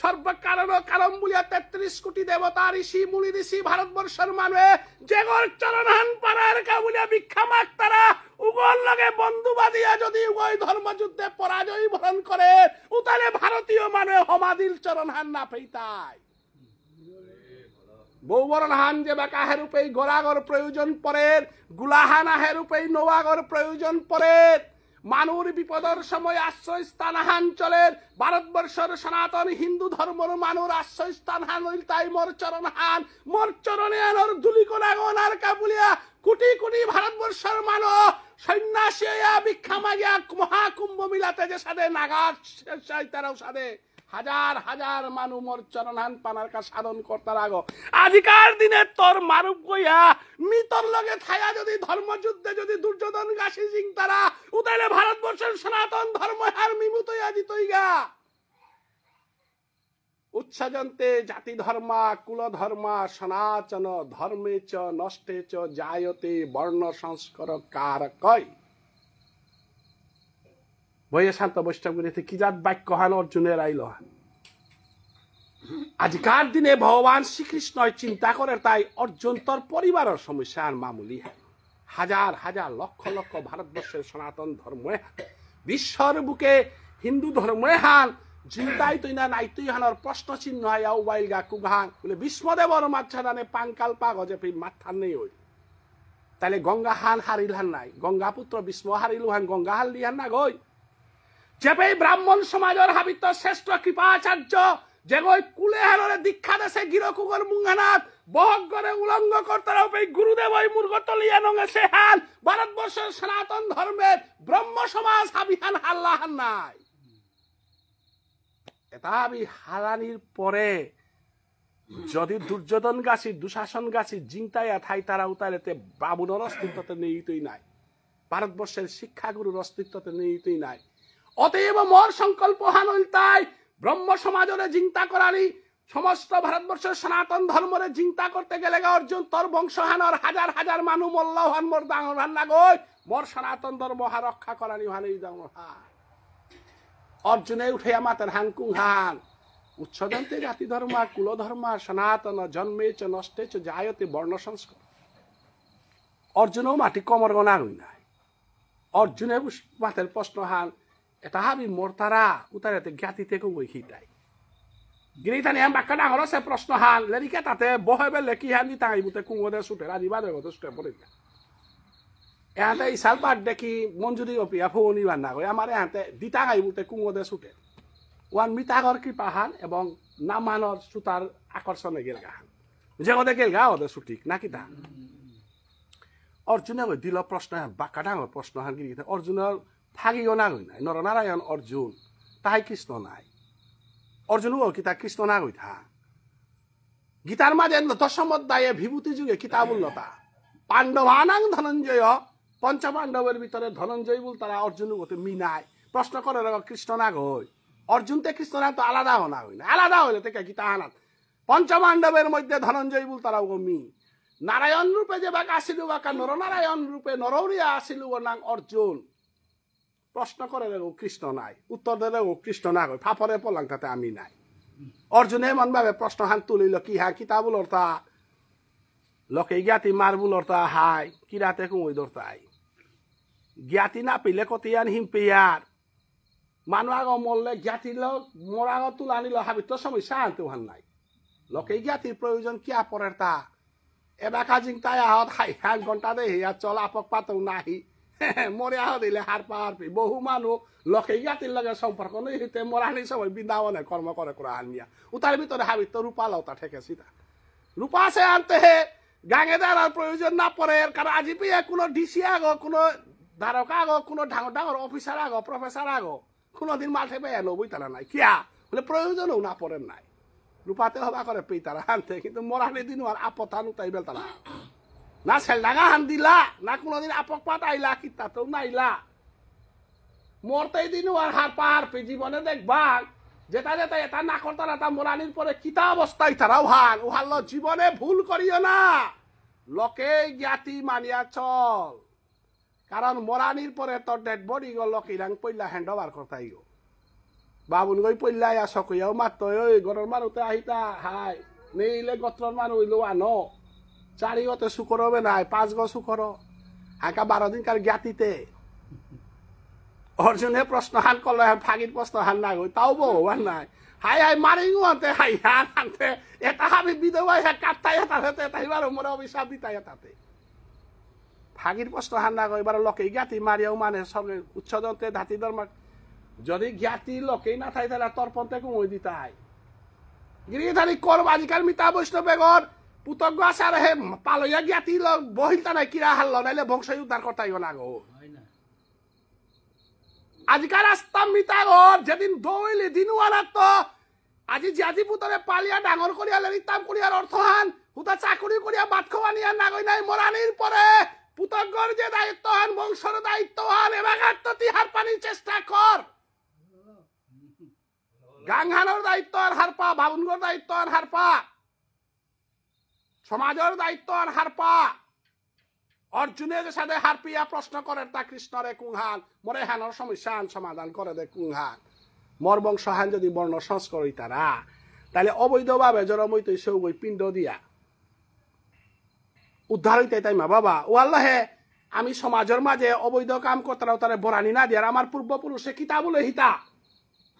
সর্বকারণ কারণ বলিয়া 33 কোটি দেবতা ঋষি মুনি ঋষি ভারতবর্ষের মানুষ জেগর চরণহান পারার কাবুলিয়া ভিক্ষা মাগ তারা উগল লগে বন্ধু বাদিয়া যদি উভয় ধর্মযুদ্ধে পরাজয় বরণ করে তাহলে ভারতীয় মানুষ সমাধির চরণহান না পেইতাই বৌবরণ হান যে বাকা হেরুপেই গোলাগর প্রয়োজন পরে গুলাহান হেরুপেই নোয়াগর প্রয়োজন পরে মানুর বিপদর সময় আশ্রয় স্থান হান চলের ভারতবর্ষের সনাতন হিন্দু ধর্মর মানুর আশ্রয় স্থান হান হইল তাই মোর চরণে আনর ধুলি কোলাগন আর কাবুলিয়া কোটি কোটি ভারতবর্ষের মানুষ সন্ন্যাসী ভিক্ষা মাগিয়া মহাকুম্ভ মিলাতে যে সাদে নাগার তারাও সাদে হাজার হাজার মানুষ মোর চরণহান পানার কা সাধন করতার আগ আজিকার দিনে তোর মারুপ কইয়া মিতর লগে থায়া যদি ধর্মযুদ্ধে যদি দুর্যোধন গাছি সিং তারা উতাইলে ভারতবর্ষের সনাতন ধর্ম আর মিমুতই আজি তৈগা উচ্ছজন্তে জাতি ধর্মা কুল ধর্মা সনাতন ধর্মে চ নষ্টে চ জায়তে বর্ণ সংস্কার কার কয় বইয়ে শান্ত বৈষ্ণব গিরিতে কি জাত বাক্য হান অর্জুনের আইল হান আজকার দিনে ভগবান শ্রীকৃষ্ণ চিন্তা করে তাই অর্জুন তোর পরিবারের সমস্যা আর মামুলি হাজার হাজার লক্ষ লক্ষ ভারতবর্ষের সনাতন ধর্ম বিশ্বর বুকে হিন্দু ধর্ম হান চিন্তাই তুই না নাই তুই হানোর প্রশ্ন চিহ্ন আয়া উবাইল গা কুঘান বলে বিষ্মদেবর মাঝখানে পাঙ্কাল পাগজে মাথার নেই ওই তাহলে গঙ্গা হান হারিল হান নাই গঙ্গা পুত্র বিষ্ম হারিল হান গঙ্গা হাল দিহান না গই যেপে ব্রাহ্মণ সমাজের হাবিত শ্রেষ্ঠ কৃপাচার্য যে গই কুলে হারে দীক্ষা দেশে গিরকুগর মুঙ্গানাথ বহক করে উলঙ্গ করতারা ওই গুরুদেব ওই মুরগতলিয়া নঙ্গে সে হান ভারতবর্ষের সনাতন ধর্মের ব্রহ্ম সমাজ হাবিহান হাল্লাহান নাই এটা আমি হারানির পরে যদি দুর্যোধন গাছি দুঃশাসন গাছি জিংতাইয়া থাই তারা উতারেতে বাবুনের অস্তিত্বতে নিহিতই নাই ভারতবর্ষের শিক্ষাগুরুর অস্তিত্বতে নিহিতই নাই অতএব মোর সংকল্প হানল তাই ব্রহ্ম সমাজরে চিন্তা করানি সমস্ত ভারতবর্ষের সনাতন ধর্মরে চিন্তা করতে গেলে অর্জুন তোর বংশহানর হাজার হাজার মানুষ মল্লাহান মোর ডাঙর হান না গই মোর সনাতন ধর্ম হা রক্ষা করানি হানি ডাঙর হা অর্জুনে উঠে আমাদের হাঙ্কুং হান উচ্ছজন্তে জাতি ধর্ম কুল ধর্ম সনাতন জন্মে চ নষ্টে চ জায়তে বর্ণ সংস্কার অর্জুনও মাটি কমর গনা হই নাই অর্জুনে মাথের প্রশ্ন হান এটা হাবি মোর তারা উতারেতে জ্ঞাতি থেকে ওই খিটাই গিরিতানি আম বাক্কা ডাঙর আছে প্রশ্ন হান লেরিকে তাতে বহেবে লেখি হান দি তাই বুতে কুঙ্গদে ছুটে রাজিবাদে গত ছুটে পড়ে যায় এহাতে ইসাল পাট দেখি মঞ্জুরি অপিয়া ফৌনি বান্না করে আমার এহাতে দিতা গাই বুতে কুঙ্গদে ছুটে ওয়ান মিতাগর কৃপা হান এবং নামানর সুতার আকর্ষণে গেল গাহান যে ওদের গেল গা ওদের ছুটিক নাকি তা অর্জুনে দিল প্রশ্ন বাক্কা ডাঙর প্রশ্ন হান গিরি অর্জুনের ফাগিও না গই নাই নরনারায়ণ অর্জুন তাই কৃষ্ণ নাই অর্জুন কি তা কৃষ্ণ না গই থা গীতার মাঝে দশম অধ্যায়ে বিভূতি যুগে কিতাব উন্নতা পাণ্ডবানাং ধনঞ্জয় পঞ্চপাণ্ডবের ভিতরে ধনঞ্জয় বল তারা অর্জুন গতে মিনাই প্রশ্ন করে কৃষ্ণ না গই অর্জুন তে কৃষ্ণ না তো আলাদা হনা হই না আলাদা হইলে থেকে গীতা আনাত পঞ্চপাণ্ডবের মধ্যে ধনঞ্জয় বল তারা মি নারায়ণ রূপে যে বাক আসিলু বাকা নরনারায়ণ রূপে নরৌরিয়া আসিলু নাং অর্জুন প্রশ্ন করে দেখো কৃষ্ণ নাই উত্তর দে দেখো কৃষ্ণ না কই ফাপরে পলাং তাতে আমি নাই অর্জুনে এমন ভাবে প্রশ্ন হান তুলিল কি হা কিতাবুল অর্থা লোকে জ্ঞাতি মারবুল অর্থা হাই কিরাতে কুমই দরতাই জ্ঞাতি না পেলে কতিয়ান হিম পেয়ার মানুষ আগ মরলে জ্ঞাতি লোক মোর আগ তুলানিল হাবি তো সমস্যা আনতে হান নাই লোকে জ্ঞাতির প্রয়োজন কিয়া পরের তা এবার কাজিং তাই আহত হাই হ্যাঁ ঘন্টা দে হিয়া চল আপক পাতেও নাহি মরে আহ দিলে হার পার বহু মানুষ লক্ষে জ্ঞাতির লগে সম্পর্ক নেই হিতে মরানি সবাই বৃন্দাবনে কর্ম করে করে আনিয়া উতার ভিতরে হাবি তো রূপা লতা ঠেকেছি তা রূপা সে আনতে হে গাঙে দেওয়ার প্রয়োজন না পড়ে কারণ আজি পেয়ে কোনো ডিসি আগো কোনো ধারক আগো কোনো ডাঙর ডাঙর অফিসার আগো প্রফেসর আগো কোনোদিন মাঠে পেয়ে নবই তারা নাই কিয়া বলে প্রয়োজনও না পড়েন নাই রূপাতে হবা করে পেয়ে তারা আনতে কিন্তু মরানি দিন আর আপতানু তাই বেল তারা না সেলডাঙ্গা হান দিলা না কোনোদিন আপক পাত আইলা কিতাতেও নাইলা মরতেই দিন আর হার পার পে জীবনে দেখবা যেটা যেটা এটা না করতে না তা মোরানির পরে কিতা অবস্থায় তারাও হান ও হাল জীবনে ভুল করিও না লোকে জ্ঞাতি মানিয়া চল কারণ মোরানির পরে তোর ডেড বডি গো লোক ইরাং পইলা হ্যান্ড ওভার করতাই গো বাবুল গই পইলা আসক হইয়াও মাত্র ওই ঘরের মানুষতে আহিতা হাই নেইলে গত্রর মানুষ হইলো আনো 4 গতে শুকর হবে নাই 5 গো শুকর আঁকা 12 দিনকার জ্ঞাতিতে অর্জুনে প্রশ্ন হান করলো ফাগির প্রশ্ন হান না গই তাও বহুয়ান নাই হাই হাই মারিঙ্গু আনতে হাই হান আনতে এটা হাবি বিধবা কাটতাই তাতে তাইবার মোর অভিশাপ দিতাই তাতে ফাগির প্রশ্ন হান না গই এবার লোকে জ্ঞাতি মারিয়াও মানে সঙ্গে উচ্ছজন্তে ধাতি ধর্ম যদি জ্ঞাতি লোকেই না থাই তাহলে তর্পণতে কুমই দিতাই গিরিধারী করব আজিকাল মিতা বৈষ্ণব বেগর পুতজ্ঞ আসার হে পালইয়া জ্ঞাতি বহিলতা নাই কিরা হাল্ল নাইলে বংশ উদ্ধার করতাইও না গো আজিকাল রাস্তা মিতা গর যেদিন দৌইলি দিনু আনার তো আজি জিয়াজি পুতরে পালিয়া ডাঙর করিয়া লেরিতাম করিয়ার অর্থহান হুতা চাকরি করিয়া ভাত খাওয়া নিয়া নাগই নাই মরানির পরে পুতগ্গর যে দায়িত্বহান বংশর দায়িত্বহান এবাগার তো তিহার পানির চেষ্টা কর গাংহানোর দায়িত্ব আর হারপা বাবুনগর দায়িত্ব আর হারপা সমাজের দায়িত্ব আর হারপা অর্জুনের সাথে হারপিয়া প্রশ্ন করেন তা কৃষ্ণরে কুংহান মরে হানোর সমস্যা সমাধান করে দে কুংহান মর বংশহান যদি বর্ণ সংস্কার তারা তাহলে অবৈধভাবে জড়মৈত সৌগই পিণ্ড দিয়া উদ্ধার হইতে তাই মা বাবা ও আল্লাহে আমি সমাজের মাঝে অবৈধ কাম করতারাও তারে বরানি না দিয়ার আমার পূর্বপুরুষে কিতা বলে হিতা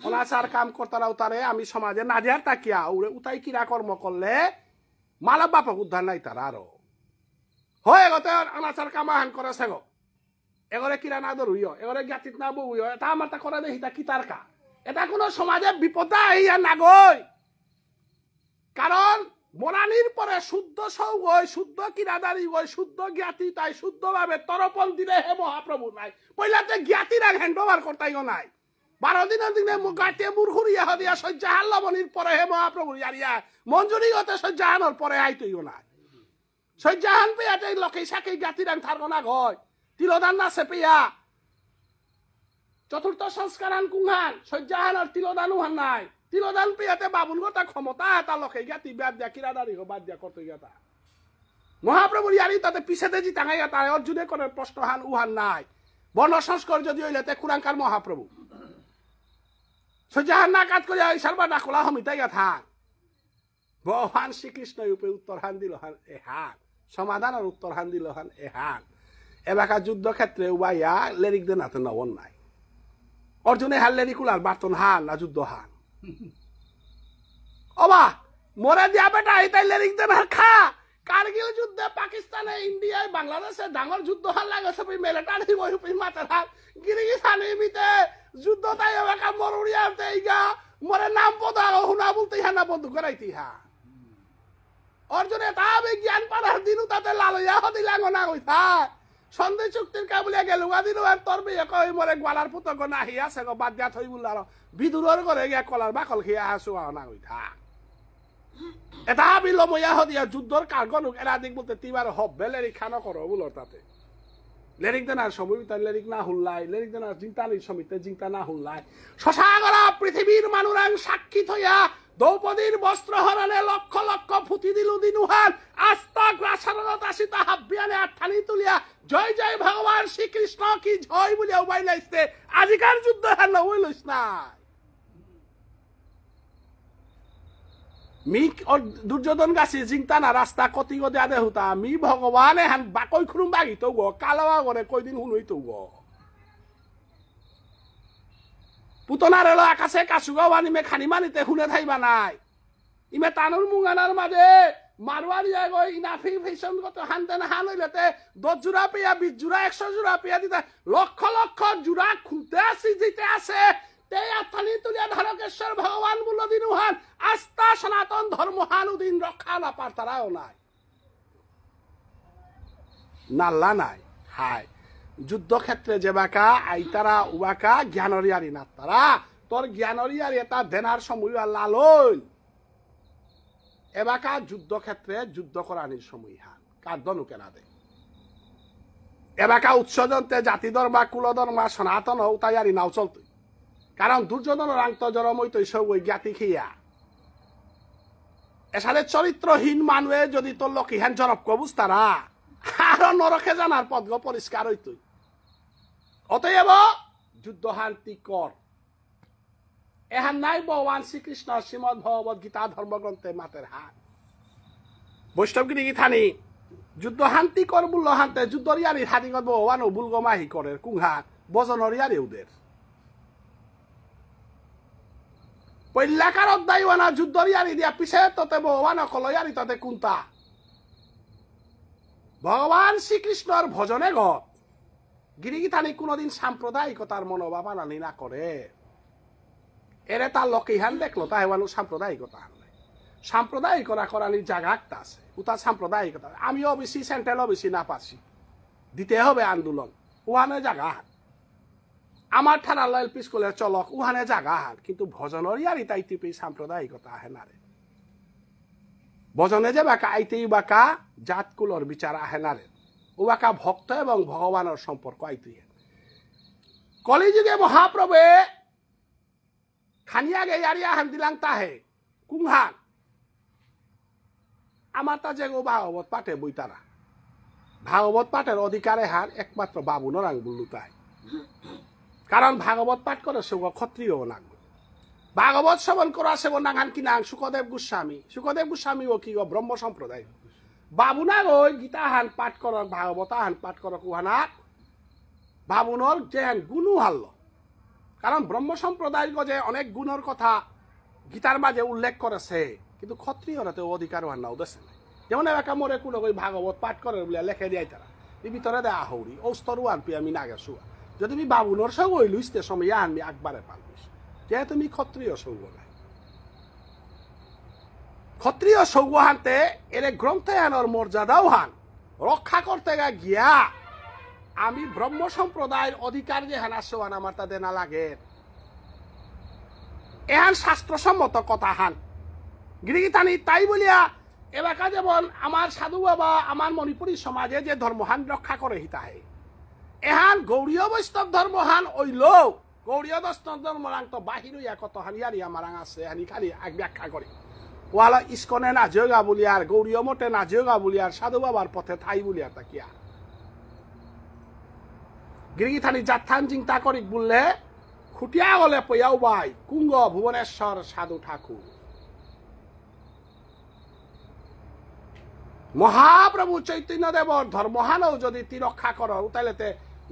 অনাচার কাম করতারাও তারে আমি সমাজে না দিয়ার তাকিয়া উড়ে উতাই কিরা কর্ম করলে মানব বাপক উদ্ধার নাই তারা আরো হয় এগতে অনাচার কামাহান করেছে গো এগরে কিরা না ধরুইও এগরে জ্ঞাতিত না বউইও এটা আমার তা করে দে হিতা কিতার কা এটা কোনো সমাজে বিপদ আহিয়া নাগই কারণ মরানির পরে শুদ্ধ সৌগই শুদ্ধ কিরাদারি গই শুদ্ধ জ্ঞাতি তাই শুদ্ধভাবে তরপন দিলে হে মহাপ্রভু নাই পইলাতে জ্ঞাতিরা হ্যান্ডওভার করতাইও নাই 12 দিনের দিনে গাতে মুরহুরিয়া হদিয়া সজ্জাহান লবণীর পরে হে মহাপ্রভু ইয়ারিয়া মঞ্জুরি হতে সজ্জাহানোর পরে আইতইও নাই সজ্জাহান পেয়াতে লোকে সাকে জ্ঞাতিরাং থারগো না গয় তিলদান না সেপিয়া চতুর্থ সংস্কারান কুংহান সজ্জাহানোর তিলদান উহান নাই তিলদান পেয়াতে বাবুল গতা ক্ষমতা এটা লোকে জ্ঞাতি বাদ দিয়া কিরাদারি হো বাদ দিয়া করতে গেতা মহাপ্রভুর ইয়ারি তাতে পিছেতে জি টাঙাইয়া তাই অর্জুনে করে প্রশ্নহান উহান নাই বর্ণ সংস্কার যদি হইলেতে কুরাঙ্কার মহাপ্রভু সজ্জাহান না কাজ করিয়া সারবা ডাকলা হমিতাইয়া থাক ভগবান শ্রীকৃষ্ণ উপরে উত্তরহান দিল হান এহান সমাধানের উত্তরহান দিল হান এহান এলাকা যুদ্ধ ক্ষেত্রে উবাইয়া লেরিক দে নাতে নবন নাই অর্জুনে হাল লেরিকুলার বার্তন হান না যুদ্ধ হান অবা মরে দিয়া বেটা এটাই লেরিক দে না খা কারগিল যুদ্ধে পাকিস্তানে ইন্ডিয়ায় বাংলাদেশে ডাঙর যুদ্ধ হাল লাগেছে মিলিটারি বই মাথার হাল গিরিগিসানি মিতে যুদ্ধ তাই এলাকা মরুড়িয়া দেইগা মরে নাম পদা হুনা বলতে হানা বন্ধু করাইতি হা অর্জুনে তা বিজ্ঞান পাড়ার দিনু তাতে লালইয়া হদিলাঙ্গ না কইতা সন্ধে চুক্তির কাবুলিয়া গেল দিনু আর তোর বিয়ে কই মরে গোয়ালার পুতক না হি আছে গো বাদ দিয়া থই বুলার বিদুরর করে গিয়া কলার বাকল খেয়া আসু না কইতা এটা বিলমইয়া হদিয়া যুদ্ধর কারগনুক এরা দিক বলতে তিবার হব্বে লেরিক খানো করো বুলোর তাতে লেরিক দেনার সমিতা লেরিক না হুল্লাই লেরিক দেনার জিংতানির সমিতে জিংতা না হুল্লাই শশাগরা পৃথিবীর মানুরাং সাক্ষী থইয়া দ্রৌপদীর বস্ত্র হরণে লক্ষ লক্ষ ফুটি দিলু দিনুহান আস্তা গ্রাসারত আসিতা হাব্বিয়ানে আঠানি তুলিয়া জয় জয় ভগবান শ্রীকৃষ্ণ কি জয় বলিয়া উবাই লাইছে আজিকার যুদ্ধ হান হইলইস না মি দুর্যোধন গাছি জিংতানা রাস্তা কতি গদে আদে হুতা মি ভগবানে হান বাকই খুরুম বাগি তো গো কালাওয়া করে কয়দিন হুনই তো গো পুতনার এলো আকাশে কাছুগাও আনিমে খানি মানিতে হুনে থাইবা নাই ইমে তানুর মুঙ্গানার মাঝে মারওয়ারিয়া গই ইনাফি ফেশন কত হানতেন হান হইলেতে 10 জোড়া পেয়া 20 জোড়া 100 জোড়া পেয়া দিতে লক্ষ লক্ষ জোড়া খুলতে আসি দিতে আছে তে আথানি তুলিয়া ধারকেশ্বর ভগবান বলল দিনুহান আস্থা সনাতন ধর্মহান উদিন রক্ষা না পারতারাও নাই নাল্লা নাই হাই যুদ্ধক্ষেত্রে যে বাকা আইতারা উবাকা জ্ঞানরিয়ারি না তারা তোর জ্ঞানরিয়ারি এটা দেনার সময় লালন এবাকা যুদ্ধক্ষেত্রে যুদ্ধ করানির সময় হান কার দনু কেনা দে এবাকা উৎসজন্তে জাতি ধর্মা কুল ধর্মা সনাতন হও তাইয়ারি নাও চলতই কারণ দুর্যোধন রাংত জরমই তৈ সব ওই জ্ঞাতি খিয়া এসালে চরিত্রহীন মানুষে যদি তোর লোক ইহান জরব কবুজ তারা আরো নরকে জানার পদ্ম পরিষ্কার হইতই অতএব যুদ্ধ শান্তি কর এহান নাই ভগবান শ্রীকৃষ্ণ শ্রীমদ ভগবত গীতা ধর্মগ্রন্থে মাতের হাত বৈষ্ণবগিরি গীতানি যুদ্ধ শান্তি কর বুল্ল হান্তে যুদ্ধরিয়ারি হাতিগত ভগবান বুলগমাহি করে কুংহাত বজনরিয়ারি উদের পৈলাকার অধ্যায়না যুদ্ধরিয়ারি দিয়া পিছে ততে ভগবান কলয়ারি তাতে কুন্তা ভগবান শ্রীকৃষ্ণর ভজনে গ গিরিগীতানি কোনদিন সাম্প্রদায়িকতার মনোভাব আনানি না করে এরে তার লোকে ইহান দেখলো তাই হেওয়ানো সাম্প্রদায়িকতা আনলে সাম্প্রদায়িকতা করানির জায়গা একটা আছে উতা সাম্প্রদায়িকতা আমিও বেশি সেন্ট্রালও বেশি না পারছি দিতে হবে আন্দোলন ওখানে জায়গা আমার ঠানা লয়েল পিস করলে চলক উহানে জাগা হান কিন্তু ভজনের ইয়ারি তাইতে পেয়ে সাম্প্রদায়িকতা আহে না রে ভজনে যে বাকা আইতেই বাকা জাতকুলর বিচার আহে না রে ও বাকা ভক্ত এবং ভগবানের সম্পর্ক আইতেই কলিযুগে মহাপ্রভে খানিয়াগে ইয়ারি আহান দিলাং তাহে কুংহান আমার তা যে ভাগবত পাঠে বইতারা ভাগবত পাঠের অধিকারে হার একমাত্র বাবু নরাং বললু তাই কারণ ভাগবত পাঠ করে সে ক্ষত্রিয় নাগবে ভাগবত শ্রবণ করা সে নাগান কি নাং সুখদেব গোস্বামী ও কি ব্রহ্ম সম্প্রদায় বাবু না ওই গীতা হান পাঠ কর ভাগবত হান পাঠ কর কুহানাত বাবুনর যে গুণু হারল কারণ ব্রহ্ম সম্প্রদায় যে অনেক গুণের কথা গীতার মাঝে উল্লেখ করেছে কিন্তু ক্ষত্রিয়রা তো অধিকার হান না উদ্দেশ্য যেমন একা মরে কোনো ওই ভাগবত পাঠ করে বলে লেখে দিয়াই তারা এই ভিতরে দেয়া হৌরি ঔস্তরু আনপি আমি নাগে শুয়া যদি তুমি বাবুনর সঙ্গ ওই লুইতে সময় আনবি একবারে পালবিস যেহেতু তুমি ক্ষত্রিয় সৌগ নাই ক্ষত্রিয় সৌগ হানতে এর গ্রন্থে আনার মর্যাদাও হান রক্ষা করতে গিয়া আমি ব্রহ্ম সম্প্রদায়ের অধিকার যে হান আসোয়ান আমার তাদের না লাগে এহান শাস্ত্রসম্মত কথা হান গিরিগিতানি তাই বলিয়া এলাকা যেমন আমার সাধু বাবা আমার মণিপুরী সমাজে যে ধর্মহান রক্ষা করে হিতাহে এহান গৌরীয় বৈষ্ণব ধর্মহান ওইল গৌরীয় বৈষ্ণব ধর্মরাং তো বাহির হইয়া কত হানিয়ারি আমার আছে হানি খালি এক ব্যাখ্যা করে ওয়ালা ইস্কনে না যোগা বলিয়ার গৌরীয় মঠে না যোগা বলিয়ার সাধু বাবার পথে ঠাই বলিয়া তাকিয়া গিরিগিথানি যাত্থান চিন্তা করি বললে খুটিয়া গলে পয়াও বাই কুঙ্গ ভুবনেশ্বর সাধু ঠাকুর মহাপ্রভু চৈতন্য দেবর ধর্মহানও যদি তি রক্ষা কর উতাইলেতে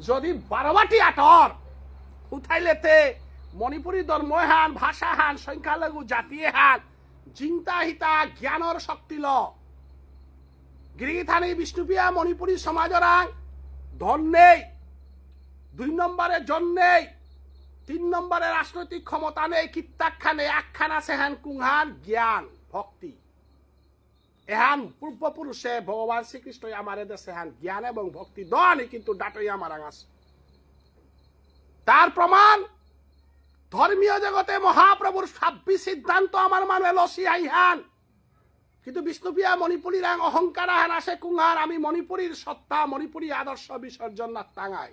যদি 12টি আটর উঠাইলেতে মণিপুরী ধর্মহান ভাষাহান সংখ্যালঘু জাতি হান চিন্তা হিতা জ্ঞানর শক্তি ল গিরিগিথানি বিষ্ণুপিয়া মণিপুরী সমাজরাং ধন নেই 2 নম্বরে জন নেই 3 নম্বরে রাজনৈতিক ক্ষমতা নেই কিত্তাখানে আখ্যান আছে হান কুংহান জ্ঞান ভক্তি এহান পূর্বপুরুষে ভগবান শ্রীকৃষ্ণ আমার দেশে হান জ্ঞান এবং ভক্তি দনই কিন্তু ডাটই আমার আছে তার প্রমাণ ধর্মীয় জগতে মহাপ্রভুর 26 সিদ্ধান্ত আমার মানে লসি আইহান কিন্তু বিষ্ণুপিয়া মণিপুরীর অহংকার হান আসে কুংহান আমি মণিপুরীর সত্তা মণিপুরী আদর্শ বিসর্জন না টাঙাই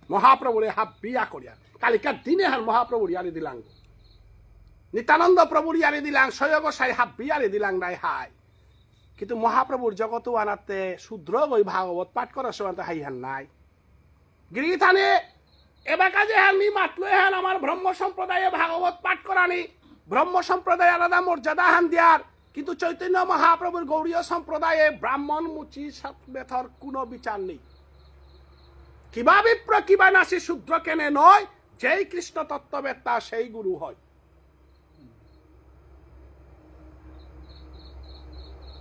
মহাপ্রভুরে হাব বিয়া করিয়া কালিকার দিনে হান মহাপ্রভুর ইয়ারি দিলাং নিত্যানন্দ প্রভুর ইয়ারি দিলাং সয়গসাই হাব বিয়ারি দিলাং নাই হাই কিন্তু মহাপ্রভুর জগত আনাতে শুদ্র ওই ভাগবত পাঠ করার সময় হাইহান নাই গিরিগিথানে এবার কাজে হানি মাতলো হান আমার ব্রহ্ম সম্প্রদায়ে ভাগবত পাঠ করানি ব্রহ্ম সম্প্রদায় আলাদা মর্যাদা হান দিয়ার কিন্তু চৈতন্য মহাপ্রভুর গৌরীয় সম্প্রদায়ে ব্রাহ্মণ মুচি সৎবেথর কোনো বিচার নেই কিবা বিপ্র কিবা নাসি শুদ্র কেনে নয় যেই কৃষ্ণ তত্ত্ববেত্তা সেই গুরু হয়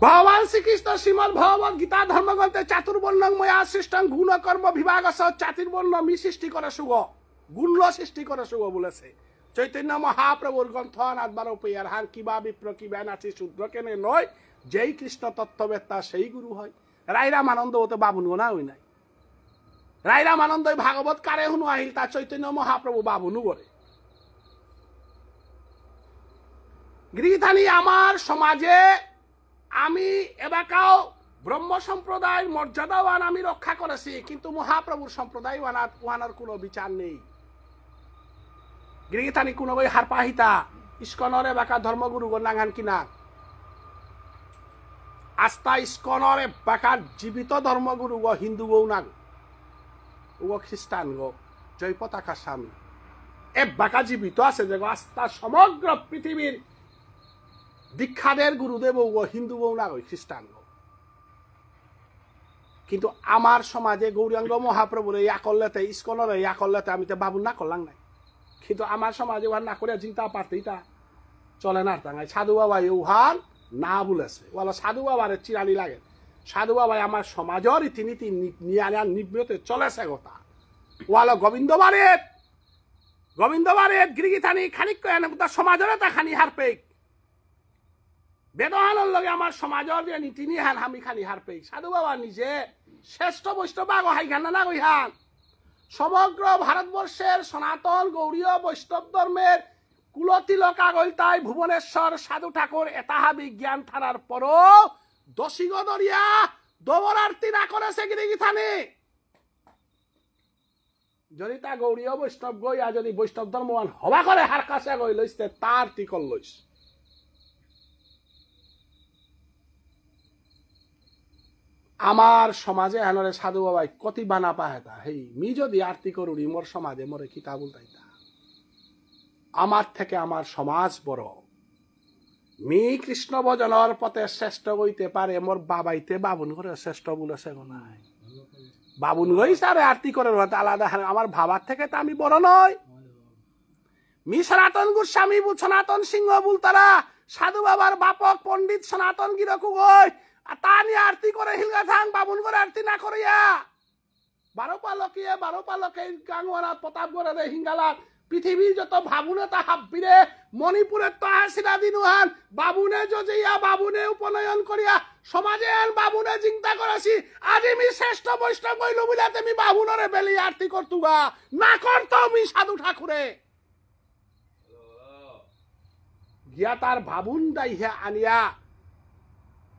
ভগবান শ্রীকৃষ্ণ শ্রীমদ ভগবত গীতা ধর্মগ্রন্থে চাতুর্বর্ণং ময়া সৃষ্টং গুণ কর্ম বিভাগস চাতুর্বর্ণ মি সৃষ্টি করে শুভ গুণ সৃষ্টি করে শুভ বলেছে চৈতন্য মহাপ্রভুর গ্রন্থ আনাদবার উপয়ার হার কিবা বিপ্র কিবা নাচি শুদ্র কেনে নয় যেই কৃষ্ণ তত্ত্ববেত্তা সেই গুরু হয় রাইরাম আনন্দ হতে বাবুন গোনা হই নাই রাইরাম আনন্দ ভাগবত কারে শুনো আহিল তা চৈতন্য মহাপ্রভু বাবুনু করে গিরিগিথানি আমার সমাজে আমি এবাকাও ব্রহ্ম সম্প্রদায়ের মর্যাদাওয়ান আমি রক্ষা করেছি কিন্তু মহাপ্রভুর সম্প্রদায় ওয়ানার কোনো বিচার নেই গিরিগিথানি কোনো বই হারপাহিতা ইস্কনরে বাকা ধর্মগুরু নাগান কিনা আস্থা ইস্কনরে বাকা জীবিত ধর্মগুরু গো হিন্দু গো নাগ ও খ্রিস্টান গো জয় পতাকা সামনে এ বাকা জীবিত আছে যে আস্থা সমগ্র পৃথিবীর দীক্ষাদের গুরুদেব ও হিন্দু বউ না খ্রিস্টান কিন্তু আমার সমাজে গৌরাঙ্গ মহাপ্রভুর ইয়া করলেতে ইস্কনের ইয়া করলেতে আমি তো বাবু না করলাম নাই কিন্তু আমার সমাজে উহার না করে চিন্তা পারতে এটা চলে না টাঙায় সাধু বাবা উহার না বলেছে বলো সাধু বাবার চিরানি লাগে সাধু বাবা আমার সমাজের রীতিনীতি নিয়ে নিবৃতে চলেছে কথা ওয়ালো গোবিন্দবারের গিরিগিথানি খানিক সমাজের তা খানি হার পেক বেদহানোর লগে আমার সমাজের যে নীতি নিহান আমি খানি হার পেক সাধু বাবা নিজে শ্রেষ্ঠ বৈষ্ণব হাইখান না কইহান সমগ্র ভারতবর্ষের সনাতন গৌড়ীয় বৈষ্ণব ধর্মের কুলতিলক আগলতায় ভুবনেশ্বর সাধু ঠাকুর এতাহা বিজ্ঞান থানার পরও দশিগদরিয়া দবর আরতি না করেছে গিরিগি থানে যদি তা গৌড়ীয় বৈষ্ণব গইয়া যদি বৈষ্ণব ধর্মবান হবা করে হার কাছে গই লইছে তার টিকল লইস আমার সমাজে হানরে সাধু বাবাই কতি বানা পাহেতা হেই মি যদি আরতি করুনি মোর সমাজে মোরে কিতা বলতাইতা আমার থেকে আমার সমাজ বড় মি কৃষ্ণ ভজনের পথে শ্রেষ্ঠ হইতে পারে মোর বাবাইতে বাবুন করে শ্রেষ্ঠ বলেছে নাই বাবুন গই সারে আরতি করে আলাদা আমার ভাবার থেকে তো আমি বড় নয় মি সনাতন গোস্বামী সনাতন সিংহ বলতারা সাধু বাবার বাপক পণ্ডিত সনাতন গিরকু গই তা নিয়ে আরতি করে হিলগা থাং বাবুন করে আরতি না করিয়া 12 পালকে গাঙ্গনা প্রতাপগড়ে রে হিঙ্গালাত পৃথিবীর যত ভাবুনে তা হাব্বিরে মণিপুরের তো আসিরা দিনুহান বাবুনে যজিয়া বাবুনে উপনয়ন করিয়া সমাজে আন বাবুনে চিন্তা করেছি আজি মি শ্রেষ্ঠ বৈষ্ণব কইল বুলাতে মি বাবুনরে বেলি আরতি করতুগা না করতো মি সাধু ঠাকুরে গিয়া তার বাবুন দাইয়া আনিয়া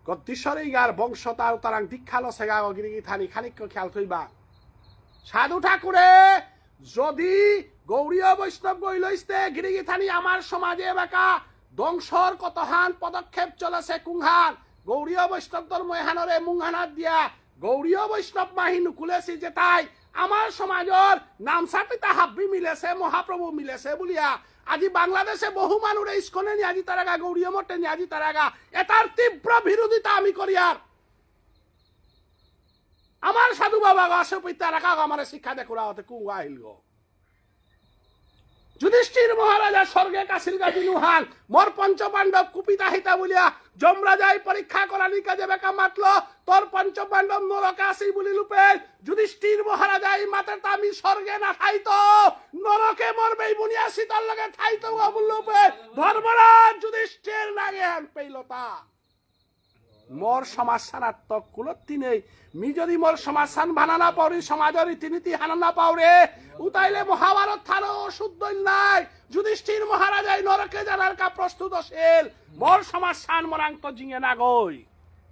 গদ্দীশ্বরী গার বংশ তার তারাং দীক্ষালো সেগা গিরিগি থানি খানিক খেয়াল থইবা সাধু ঠাকুরে যদি গৌড়ীয় বৈষ্ণব গই লইতে গিরিগি থানি আমার সমাজে বাকা ধ্বংসর কতহান পদক্ষেপ চলেছে কুংহান গৌড়ীয় বৈষ্ণব ধর্ম এহানরে মুংহানাত দিয়া গৌড়ীয় বৈষ্ণব মাহি নুকুলেছি যে তাই আমার সমাজর নামসাপিতা হাব্বি মিলেছে মহাপ্রভু মিলেছে বলিয়া আজি বাংলাদেশে বহু মানুষ ইস্কনে নিয়ে আজি তারাগা গৌড়ীয় মঠে নিয়ে আজি তারাগা এটার তীব্র বিরোধিতা আমি করিয়ার আমার সাধু বাবা গাছে পিতা রাখা আমার শিক্ষা দেখুরা হতে কুয়া আহিল গো যুধিষ্ঠির মহারাজা স্বর্গে কাশিল গা দিনুহান মোর পঞ্চপাণ্ডব কুপিতা হিতা বলিয়া যমরাজাই পরীক্ষা করানি কাজে বেকা মাতলো তোর পঞ্চপাণ্ডব নরকে আসি বলি লুপে যুধিষ্ঠির মহারাজাই মাতে তামি স্বর্গে না থাইতো নরকে মরবেই বুনিয়া সীতার লগে থাইতো বললুপে ধর্মরাজ যুধিষ্ঠির লাগে হান পেইলতা মোর সমাজসানাত্মক কুলত্তি নেই মি যদি মোর সমাজসান বানানা পাওরি সমাজের রীতিনীতি হানানা পাওরে উতাইলে মহাভারত থানো শুদ্ধ নাই যুধিষ্ঠির মহারাজাই নরকে জানার কা প্রস্তুত ছিল মোর সমাজসান মরাঙ্ক জিঙে না গই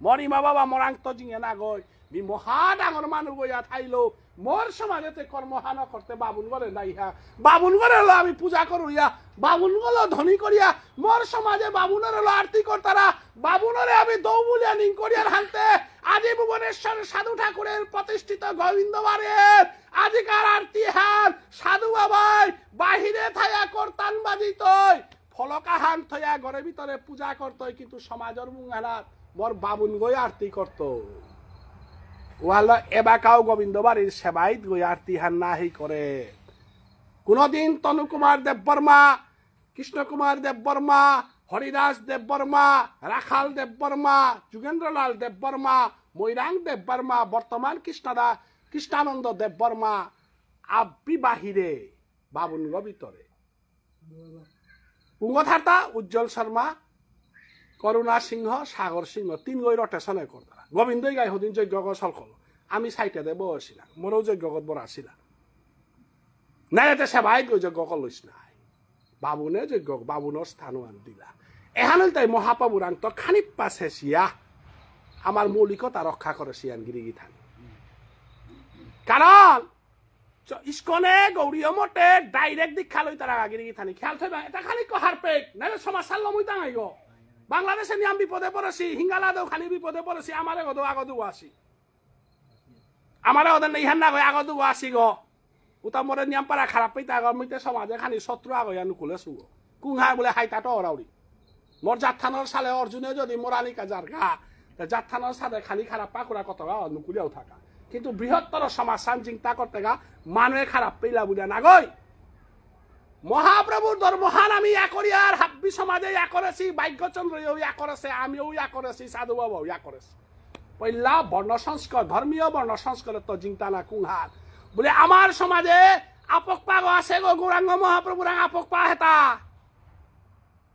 মরি মা বাবা মরাঙ্ক জিঙে না গই মি মহা ডাঙর মানুষ গইয়া থাইলো মোর সমাজেতে কর্মহান করতে বাবুন করে নাইহা বাবুন করে আমি পূজা করুইয়া বাবুন গলো ধনী করিয়া মোর সমাজে বাবুনের আরতি করতারা বাবুনরে আমি দৌ বলিয়া নিং করিয়ার হানতে আজি ভুবনেশ্বর সাধু ঠাকুরের প্রতিষ্ঠিত গোবিন্দবারের আজিকার আরতি হান সাধু বাবাই বাহিরে থায়া করতান বাজিতই ফলকা হান থয়া ঘরের ভিতরে পূজা করতই কিন্তু সমাজের মুঙ্গানাত মোর বাবুন গই আরতি করত ওয়ালা এবাকাও গোবিন্দ বাড়ির সেবাইত গই আরতি হান নাহি করে কোনদিন তনু কুমার দেব বর্মা কৃষ্ণ কুমার দেব বর্মা হরিদাস দেব বর্মা রাখাল দেব বর্মা যুগেন্দ্রলাল দেব বর্মা মৈরাং দেব বর্মা বর্তমান কৃষ্ণানন্দ দেব বর্মা আব্বি বাহিরে বাবুন ভিতরে পুঙ্গথার্তা উজ্জ্বল শর্মা করুণা সিংহ সাগর সিংহ 3 গই রটেশনে করতারা গোবিন্দই গাই হদিন যজ্ঞ সলকল আমি সাইটে দেব বসিলাম মোরও যজ্ঞগত বড় আসিলাম নাই এতে সেবাই গই যজ্ঞ কলইস নাই বাবুনে যজ্ঞ বাবুনের স্থানও আন দিলা এহানল তাই মহাপ্রভুর আন্ত খানিক পাশে সিয়া আমার মৌলিকতা রক্ষা করে সিয়ান গিরিগি থানি কারণ ইস্কনে গৌরীয় মঠে ডাইরেক্ট দীক্ষা লই তারা গিরিগি থানি খেয়াল থাকবে এটা খানিক হারপেক নাহলে সমাজ সাল্ল মুই দাঙাই গো বাংলাদেশে নিয়ে আমি বিপদে পড়েছি হিঙ্গালাদেও খালি বিপদে পড়েছি আমারে গদ আগদু আসি আমারে ওদের ইহান না গই আগদু আসি গো উতা মরে নিয়ম পারা খারাপ পেতে আগর মিতে সমাজে খানি শত্রু আগই নুকুলে সুগ কুংহা বলে হাইতাটো অরাউরি মোর জাতথানোর সালে অর্জুনে যদি মোরানি কাজার গা জাতথানোর সালে খালি খারাপ পাকুরা কত নুকুলিয়াও থাকা কিন্তু বৃহত্তর সমাজ চিন্তা করতে গা মানুষে খারাপ পেলা বুঝা না গই মহাপ্রভুর ধর্মহান আমি ইয়া করি আর হাব্বি সমাজে ইয়া করেছি ভাগ্যচন্দ্র ইয়া করেছে আমিও ইয়া করেছি সাধু বাবাও ইয়া করেছি পইলা বর্ণ সংস্কার ধর্মীয় বর্ণ সংস্কার তো চিন্তা না কুংহার বলে আমার সমাজে আপক পাগ আছে গো গৌরাঙ্গ মহাপ্রভুর আপক পা হেতা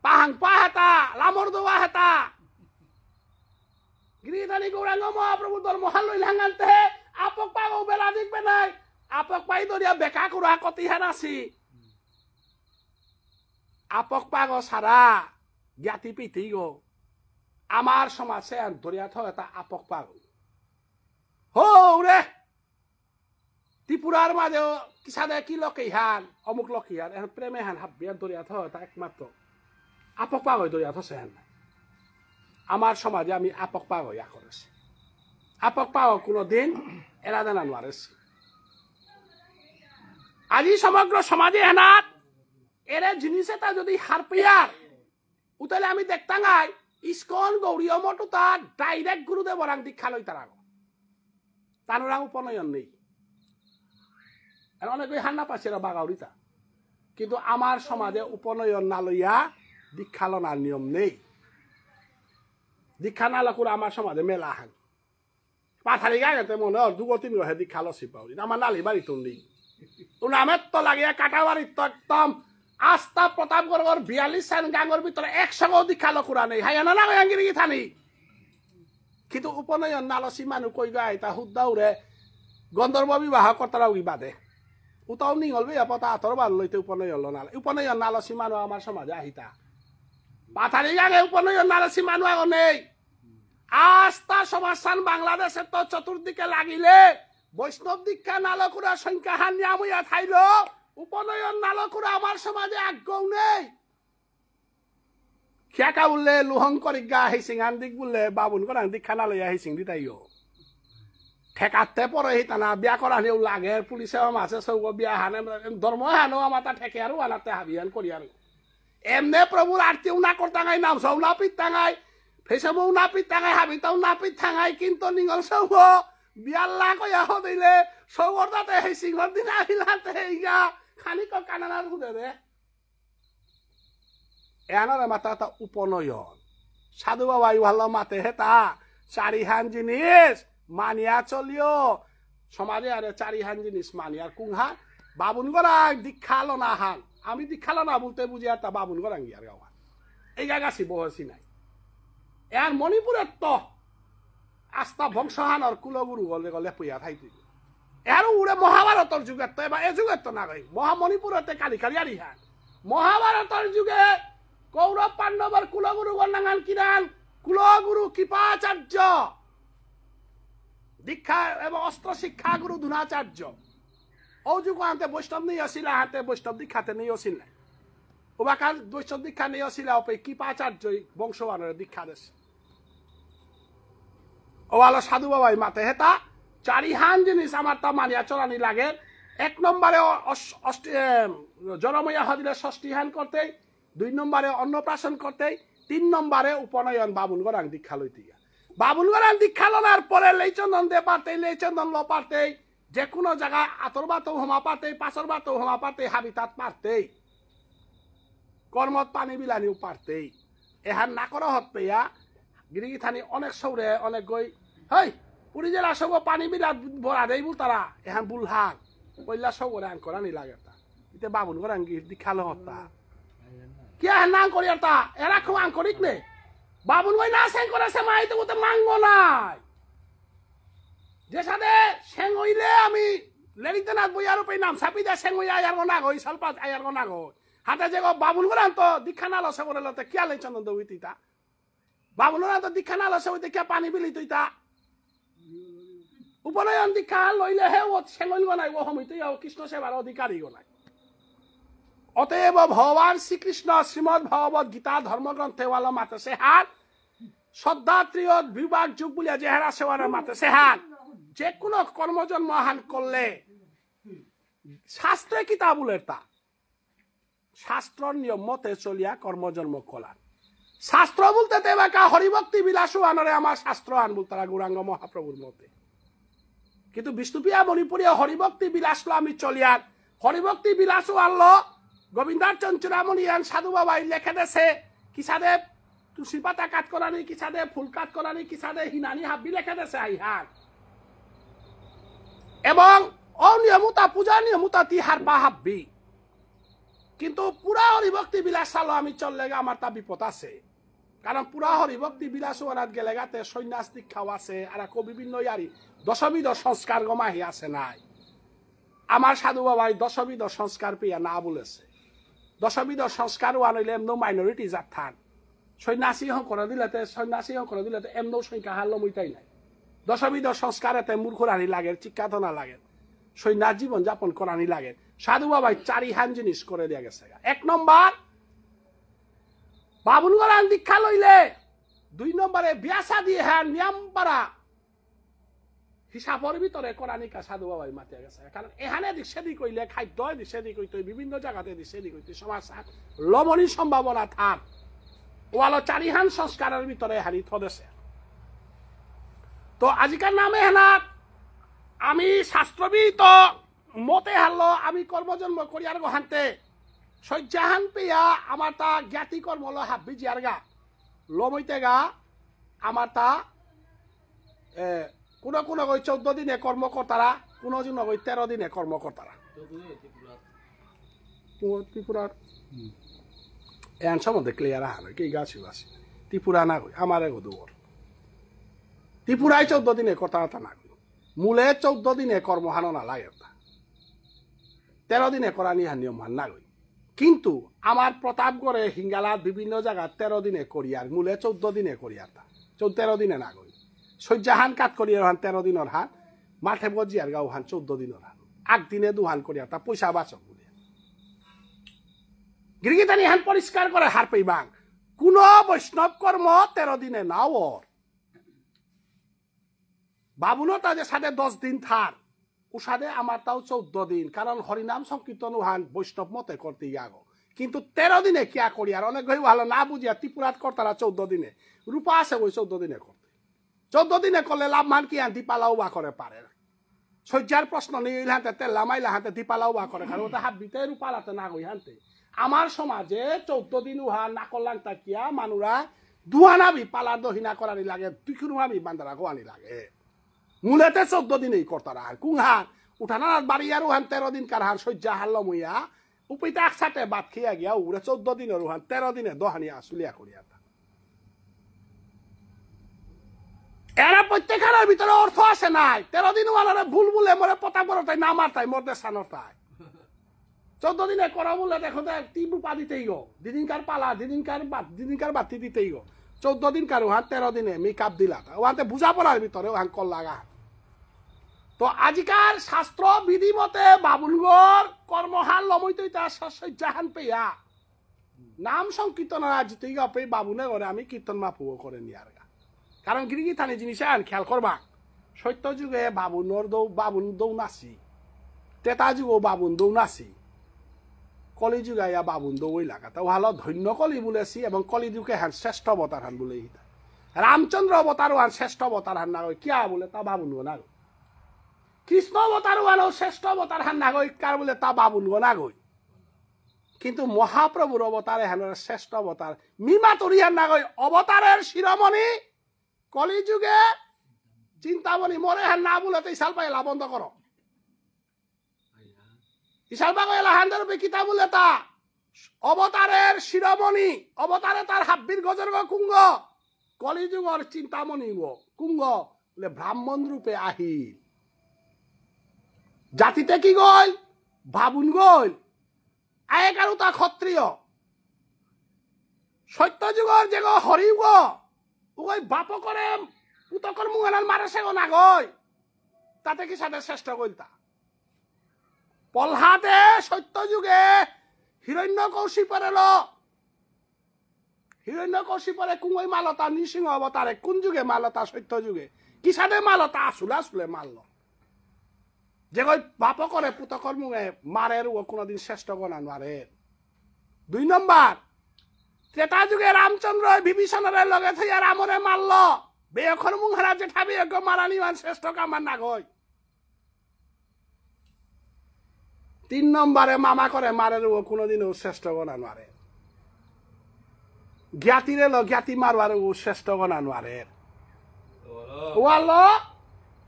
পাহাং পা হেতা লামর দোয়া হেতা গিরিধানী গৌরাঙ্গ মহাপ্রভু ধর্মহান লই লাঙ্গানতে আপক পাগ বেলা দেখবে নাই আপক পাই দরিয়া বেকা কুড়া কতিহান আছি আপক পাগ সারা জ্ঞাতি পিতি গো আমার সমাজে দরিয়া থ এটা আপক পাগ হৌরে ত্রিপুরার মাঝেও কিসাদে কি লকেইহান অমুক লকিহান এখন প্রেমে হান হাবিয়ান দরিয়া থ এটা একমাত্র আপক পাগ দরিয়া থ সেহান নাই আমার সমাজে আমি আপক পাগ ইয়া করেছি আপক পাগ কোনোদিন এরা জানা নোৱাৰেছি আজি সমগ্র সমাজে হেনাত এরে জিনিস এটা যদি হার পেয়ার উতালে আমি দেখতাঙ্গাই ইস্কন গৌরীয় মঠ তার ডাইরেক্ট গুরুদেব রাং দীক্ষা লই তারা তার রাং উপনয়ন নেই অনেক হান্না পাচ্ছে বাগাউরিতা কিন্তু আমার সমাজে উপনয়ন না লইয়া দীক্ষা লনার নিয়ম নেই দীক্ষা না লকুর আমার সমাজে মেলা হান পাথারি গাইতে মনে হয় 2-3 গহে দীক্ষা লসি পাউরি আমার নালি বাড়ি তুলি উনামের তো লাগিয়া কাটাবাড়ির তো একদম আস্থা প্রতাপগড় 42 সান গাঙ্গর ভিতরে 100 দীক্ষা লকুরা নেই হাইয়ানা না গাঙ্গিরি থানি কিন্তু উপনয়ন নালসি মানুষ কই গাই তা হুদ্দাউরে গন্ধর্ব বিবাহ কর্তারাও কি বাদে উতাও নিঙলবি পতা আতর বান লইতে উপনয়ন নালসি মানুষ আমার সমাজে আহিতা পাথারি গাঙ্গে উপনয়ন নালসি মানুষ আগ নেই আস্থা সমাজসান বাংলাদেশের তো চতুর্দিকে লাগিলে বৈষ্ণব দীক্ষা নালকুরা সংখ্যা হান নিয়ামইয়া থাইল উপনয়ন নালকুরা আমার সমাজে আগ্রহ নেই খেয়াকা বললে লুহংকরিক গা হিসিং হান দিক বললে বাবুন করাং দীক্ষা নালইয়া হিসিং দিতাইও ঠেকাতে পরে হিতানা বিয়া করা নিউ লাগে পুলিশে মাছে চৌক বিয়া হানে ধর্ম হানো আমার তা ঠেকে আর আনাতে হাবিয়ান করি আর এমনে প্রভুর আরতিও না করতাঙাই নাম সৌ না পিতাঙাই ফেসবুক না পিতাঙাই হাবিতাও না পিতাঙাই কিন্তু নিগল সৌক বিয়াল্লা কইয়া হদিলে সৌগর তাতে সেই সিংহর দিন আহিলাতে ইগা খালি ক কানানার খুদে দে এনারে মাতা তা উপনয়ন সাধু বাবাই ভালো মাতে হেতা চারিহান জিনিস মানিয়া চলিও সমাজে আরে চারিহান জিনিস মানিয়ার কুংহান বাবুন গরা দীক্ষা লনা হান আমি দীক্ষা লনা বলতে বুঝি আর তা বাবুন গরাং গিয়ার গাওয়া এই গাছি বহসি নাই এর মণিপুরের তো আস্থা বংশহানর কুলগুরু গলে গলে পুয়া থাইতে এর উড়ে মহাভারতর যুগের তো এবার এ যুগের তো না গই মহামণিপুরতে কালি কালি আরিহান মহাভারতর যুগে কৌরব পাণ্ডবর কুলগুরু গণাঙ্গান কিরান কুলগুরু কৃপাচার্য দীক্ষা এবং অস্ত্র শিক্ষা গুরু ধুনাচার্য ও যুগ আনতে বৈষ্ণব নিয়ে আসিল হাতে বৈষ্ণব দীক্ষাতে নিয়ে আসিল না ওবাকার বৈষ্ণব দীক্ষা নিয়ে আসিল ওপে কৃপাচার্য বংশবানের দীক্ষা দেশ ওয়ালো সাধু বাবাই মাতে হেতা চারিহান জিনিস আমার তা মানিয়া চলানি লাগে 1 নম্বরে জনময়া হদিলে ষষ্ঠীহান করতে 2 নম্বরে অন্নপ্রাশন করতে 3 নম্বরে উপনয়ন বাবুন গরাং দীক্ষা লইতে বাবুন গরাং দীক্ষা লনার পরে লেইচন্দন দে পারতে লেইচন্দন ল পারতে যে কোনো জায়গায় আতর বাতো হোমা পারতে পাঁচর বাতো হোমা পারতে হাবিতাত পারতে কর্মত পানি বিলানিও পারতে এহান না করা হতে গিরিগি থানি অনেক সৌরে অনেক গই হই পুরী জেলা সব পানি বিরাট ভরা দেই বল তারা এখন বুলহান পয়লা সব করে আন করা নি লাগে তা ইতে বাবুন করে আন দীক্ষা ল হতা কি এখন না করি আর তা এরা খুব আন করিক নে বাবুন ওই না সেং করে সে মাইতে ওতে মাঙ্গো নাই যে সাথে সেং হইলে আমি লেলিতে না বইয়ার উপরে নাম ছাপি দে সেং হই আয়ার গনা গই সালপাত আয়ার গনা গই হাতে যে বাবুন করে আন তো দীক্ষা না লসে করে লতে কিয়া লাই চন্দন দউই তিতা বাবুনরা তো দীক্ষা না লসে হইতে কিয়া পানি বিলি তুইতা উপনয়ন দীক্ষা লইলে হে ও সেঙ্গল গনাই ও হমিতে কৃষ্ণ সেবার অধিকারী গনাই অতএব ভগবান শ্রীকৃষ্ণ শ্রীমদ ভগবত গীতা ধর্মগ্রন্থে ওয়ালা মাতে সে হাত শ্রদ্ধাত্রীয় বিভাগ যুগ বলিয়া যেহারা সেওয়ার মাতে সে হাত যে কোনো কর্মজন্ম হান করলে শাস্ত্রে কিতাবুলের তা শাস্ত্র নিয়ম মতে চলিয়া কর্মজন্ম কলান শাস্ত্র বলতে দেবাকা হরিভক্তি বিলাসু আনরে আমার শাস্ত্র আন বল তারা গৌরাঙ্গ মহাপ্রভুর মতে কিন্তু বিষ্ণুপ্রিয়া মণিপুরিয়া হরিভক্তি বিলাস আমি চলিয়ার হরিভক্তি বিলাসু আনলো গোবিন্দার চঞ্চুরামণি আন সাধু বাবাই লেখে দেশে কিসাদে তুলসী পাতা কাট করানি কিসাদে ফুল কাট করানি কিসাদে হিনানি হাবি লেখে দেশে আইহান এবং অনিয়মিতা পূজা নিয়মিতা তিহার বা হাবি কিন্তু পুরা হরিভক্তি বিলাস চালো আমি চললে আমার তা বিপদ আছে কারণ পুরা হরিভক্তি বিলাস ওনাত গেলে গাতে সন্ন্যাস দীক্ষাও আছে আর বিভিন্ন ইয়ারি দশবিধ সংস্কার গমাহি আছে নাই আমার সাধু বাবাই দশবিধ সংস্কার পেয়া না বলেছে দশবিধ সংস্কার আনইলে এমন মাইনরিটি জাত থান সন্ন্যাসী করে দিলেতে সন্ন্যাসী করে দিলেতে এমন সংখ্যা হারল মুইটাই নাই দশবিধ সংস্কারেতে মূর্খরানি লাগে চিকাতনা লাগে সন্ন্যাস জীবন যাপন করানি লাগে সাধু বাবাই চারিহান জিনিস করে দিয়া গেছে 1 নম্বর বাবুল গরান দীক্ষা লইলে 2 নম্বরে বিয়াসা দিয়ে হ্যাঁ নিয়ম পারা হিসাবের ভিতরে কোরআনিকা সাধু বাবাই মাতিয়া গেছে কারণ এখানে দিক কইলে খাদ্য দিক কইতে বিভিন্ন জায়গাতে দিক কইতে সমাজ লবণী সম্ভাবনা থাক ওয়ালো চারিহান সংস্কারের ভিতরে হারি থদেছে তো আজিকার নামে হেনাত আমি শাস্ত্রবিদ মতে হারলো আমি কর্মজন্ম করিয়ার গহান্তে সজ্জাহান পেয়া আমার তা জ্ঞাতি কর্ম লো হাব্বি জিয়ার গা লমইতে গা আমার তা কোনো কোনো কই 14 দিনে কর্মকর্তারা কোনো জন কই 13 দিনে কর্মকর্তারা ত্রিপুরার এন সম্বন্ধে ক্লিয়ার আহানো কি গাছি গাছি ত্রিপুরা না কই আমার এগো দুবর ত্রিপুরায় 14 দিনে কর্তা না কই মূলে 14 দিনে কর্মহানো না লাগে 13 দিনে করা নিহা নিয়ম মান না কই কিন্তু আমার প্রতাপগড়ে হিঙ্গালার বিভিন্ন জায়গা 13 দিনে করিয়ার মূলে 14 দিনে করিয়ার তা 13 দিনে না কই সজ্জাহান কাট করিয়ার হান 13 দিনের হান মাঠে বজিয়ার গাও হান 14 দিনের হান 8 দিনে দুহান করিয়ার তা পয়সা বাঁচক বলে গিরিগিতানি হান পরিষ্কার করে হার পাইবাং কোন বৈষ্ণব কর্ম 13 দিনে নাও ওর বাবুনতা যে সাথে 10 দিন থার উসাদে আমার তাও 14 দিন কারণ হরিনাম সংকীর্তন হান বৈষ্ণব মতে করতে যাগো কিন্তু 13 দিনে কিয়া করিয়ার অনেক ভালো না বুঝিয়া ত্রিপুরাত করতারা 14 দিনে রূপা আছে ওই 14 দিনে করতে 14 দিনে করলে লাভ মান কি আন দীপালাও বা করে পারে সজ্জার প্রশ্ন নেই হাতে তেলা মাইলা হাতে দীপালাও বা করে কারণ ওটা হাবিতে রূপালাতে না গই হানতে আমার সমাজে 14 দিন উহা না করলাম তাকিয়া মানুরা দুহানাবি পালার দহিনা করানি লাগে দুইখুনাবি বান্দারা গোয়ানি লাগে মূলেতে 14 দিনেই করতারা আর কুহান উঠানার বাড়ি আর উহান 13 দিন কার হার সজ্জা হারল মুইয়া উপিতা একসাথে বাদ খেয়া গিয়া উড়ে 14 দিনের উহান 13 দিনে দহানিয়া আসুলিয়া করিয়া এরা প্রত্যেকের ভিতরে অর্থ আছে নাই 13 দিন ওয়ালারে ভুল বলে মরে পতা বড়টাই না মারতাই মরদে সানতাই 14 দিনে করা বলে দেখো তো তীব্র পা দিতেই গো দিদিনকার পালা দিদিনকার বাতি দিতেই গো 14 দিন কার ওহান 13 দিনে মেকআপ দিলা ওহাতে বুঝা পড়ার ভিতরে ওহান কল লাগা তো আজিকার শাস্ত্র বিধি মতে বাবুলগর কর্মহান লমইতই তার সজ্জাহান পেয়া নাম সংকীর্তন আজিতেই গপে বাবুনে করে আমি কীর্তন মাপুও করে নিয়ার কারণ গিরিগি থানি জিনিস আন খেয়াল করবা সত্য যুগে বাবুন দৌ নাচি তেতা যুগও বাবুন দৌ নাচি কলি যুগে ইয়া বাবুন দৌ ওই লাগা তা ভালো ধন্য কলি বলেছি এবং কলি যুগে হান শ্রেষ্ঠ অবতার হান বলে রামচন্দ্র অবতার হান শ্রেষ্ঠ অবতার হান না কিয়া বলে তা বাবুন না কৃষ্ণ অবতার হান শ্রেষ্ঠ অবতার হান না কার বলে তা বাবুন না গই কিন্তু মহাপ্রভুর অবতারে হান শ্রেষ্ঠ অবতার মিমা তরিয়ান না গই অবতারের শিরোমণি কলিযুগে চিন্তামণি মরে হান না বলে তো ইসাল পাইলা বন্ধ করো ইসাল পাইলা হান্দার কিতা বলে তা অবতারের শিরোমণি অবতারে তার হাব্বির গজর কুঙ্গ কলিযুগর চিন্তামণি গো কুঙ্গ বলে ব্রাহ্মণ রূপে আহিল জাতিতে কি গল বাবুন গল আয়েকারু তা ক্ষত্রিয় সত্য যুগর যে গো হরি গো ওই বাপ করে পুতকর মুগানার মারে সে না গই তাতে কি সাথে শ্রেষ্ঠ গইতা পলহাতে সত্য যুগে হিরণ্য কৌশিপরে কুঙ্গই মালতা নৃসিংহ অবতারে কোন যুগে মালতা সত্য যুগে কি সাথে মালতা আসুলে মারল যে কই বাপ করে পুতকর মুগে মারের ও কোনদিন শ্রেষ্ঠ গণান মারে 2 নম্বর ত্রেতা যুগে রামচন্দ্র বিভীষণের লগে থইয়া রামরে মারল বেয়খন মুহারা জেঠা বেয়ক মারানি মান শ্রেষ্ঠ কামান না গই 3 নম্বরে মামা করে মারের ও কোনদিন ও শ্রেষ্ঠ গণান মারে জ্ঞাতিরে জ্ঞাতি মারবার ও শ্রেষ্ঠ গণান মারে ওয়ালো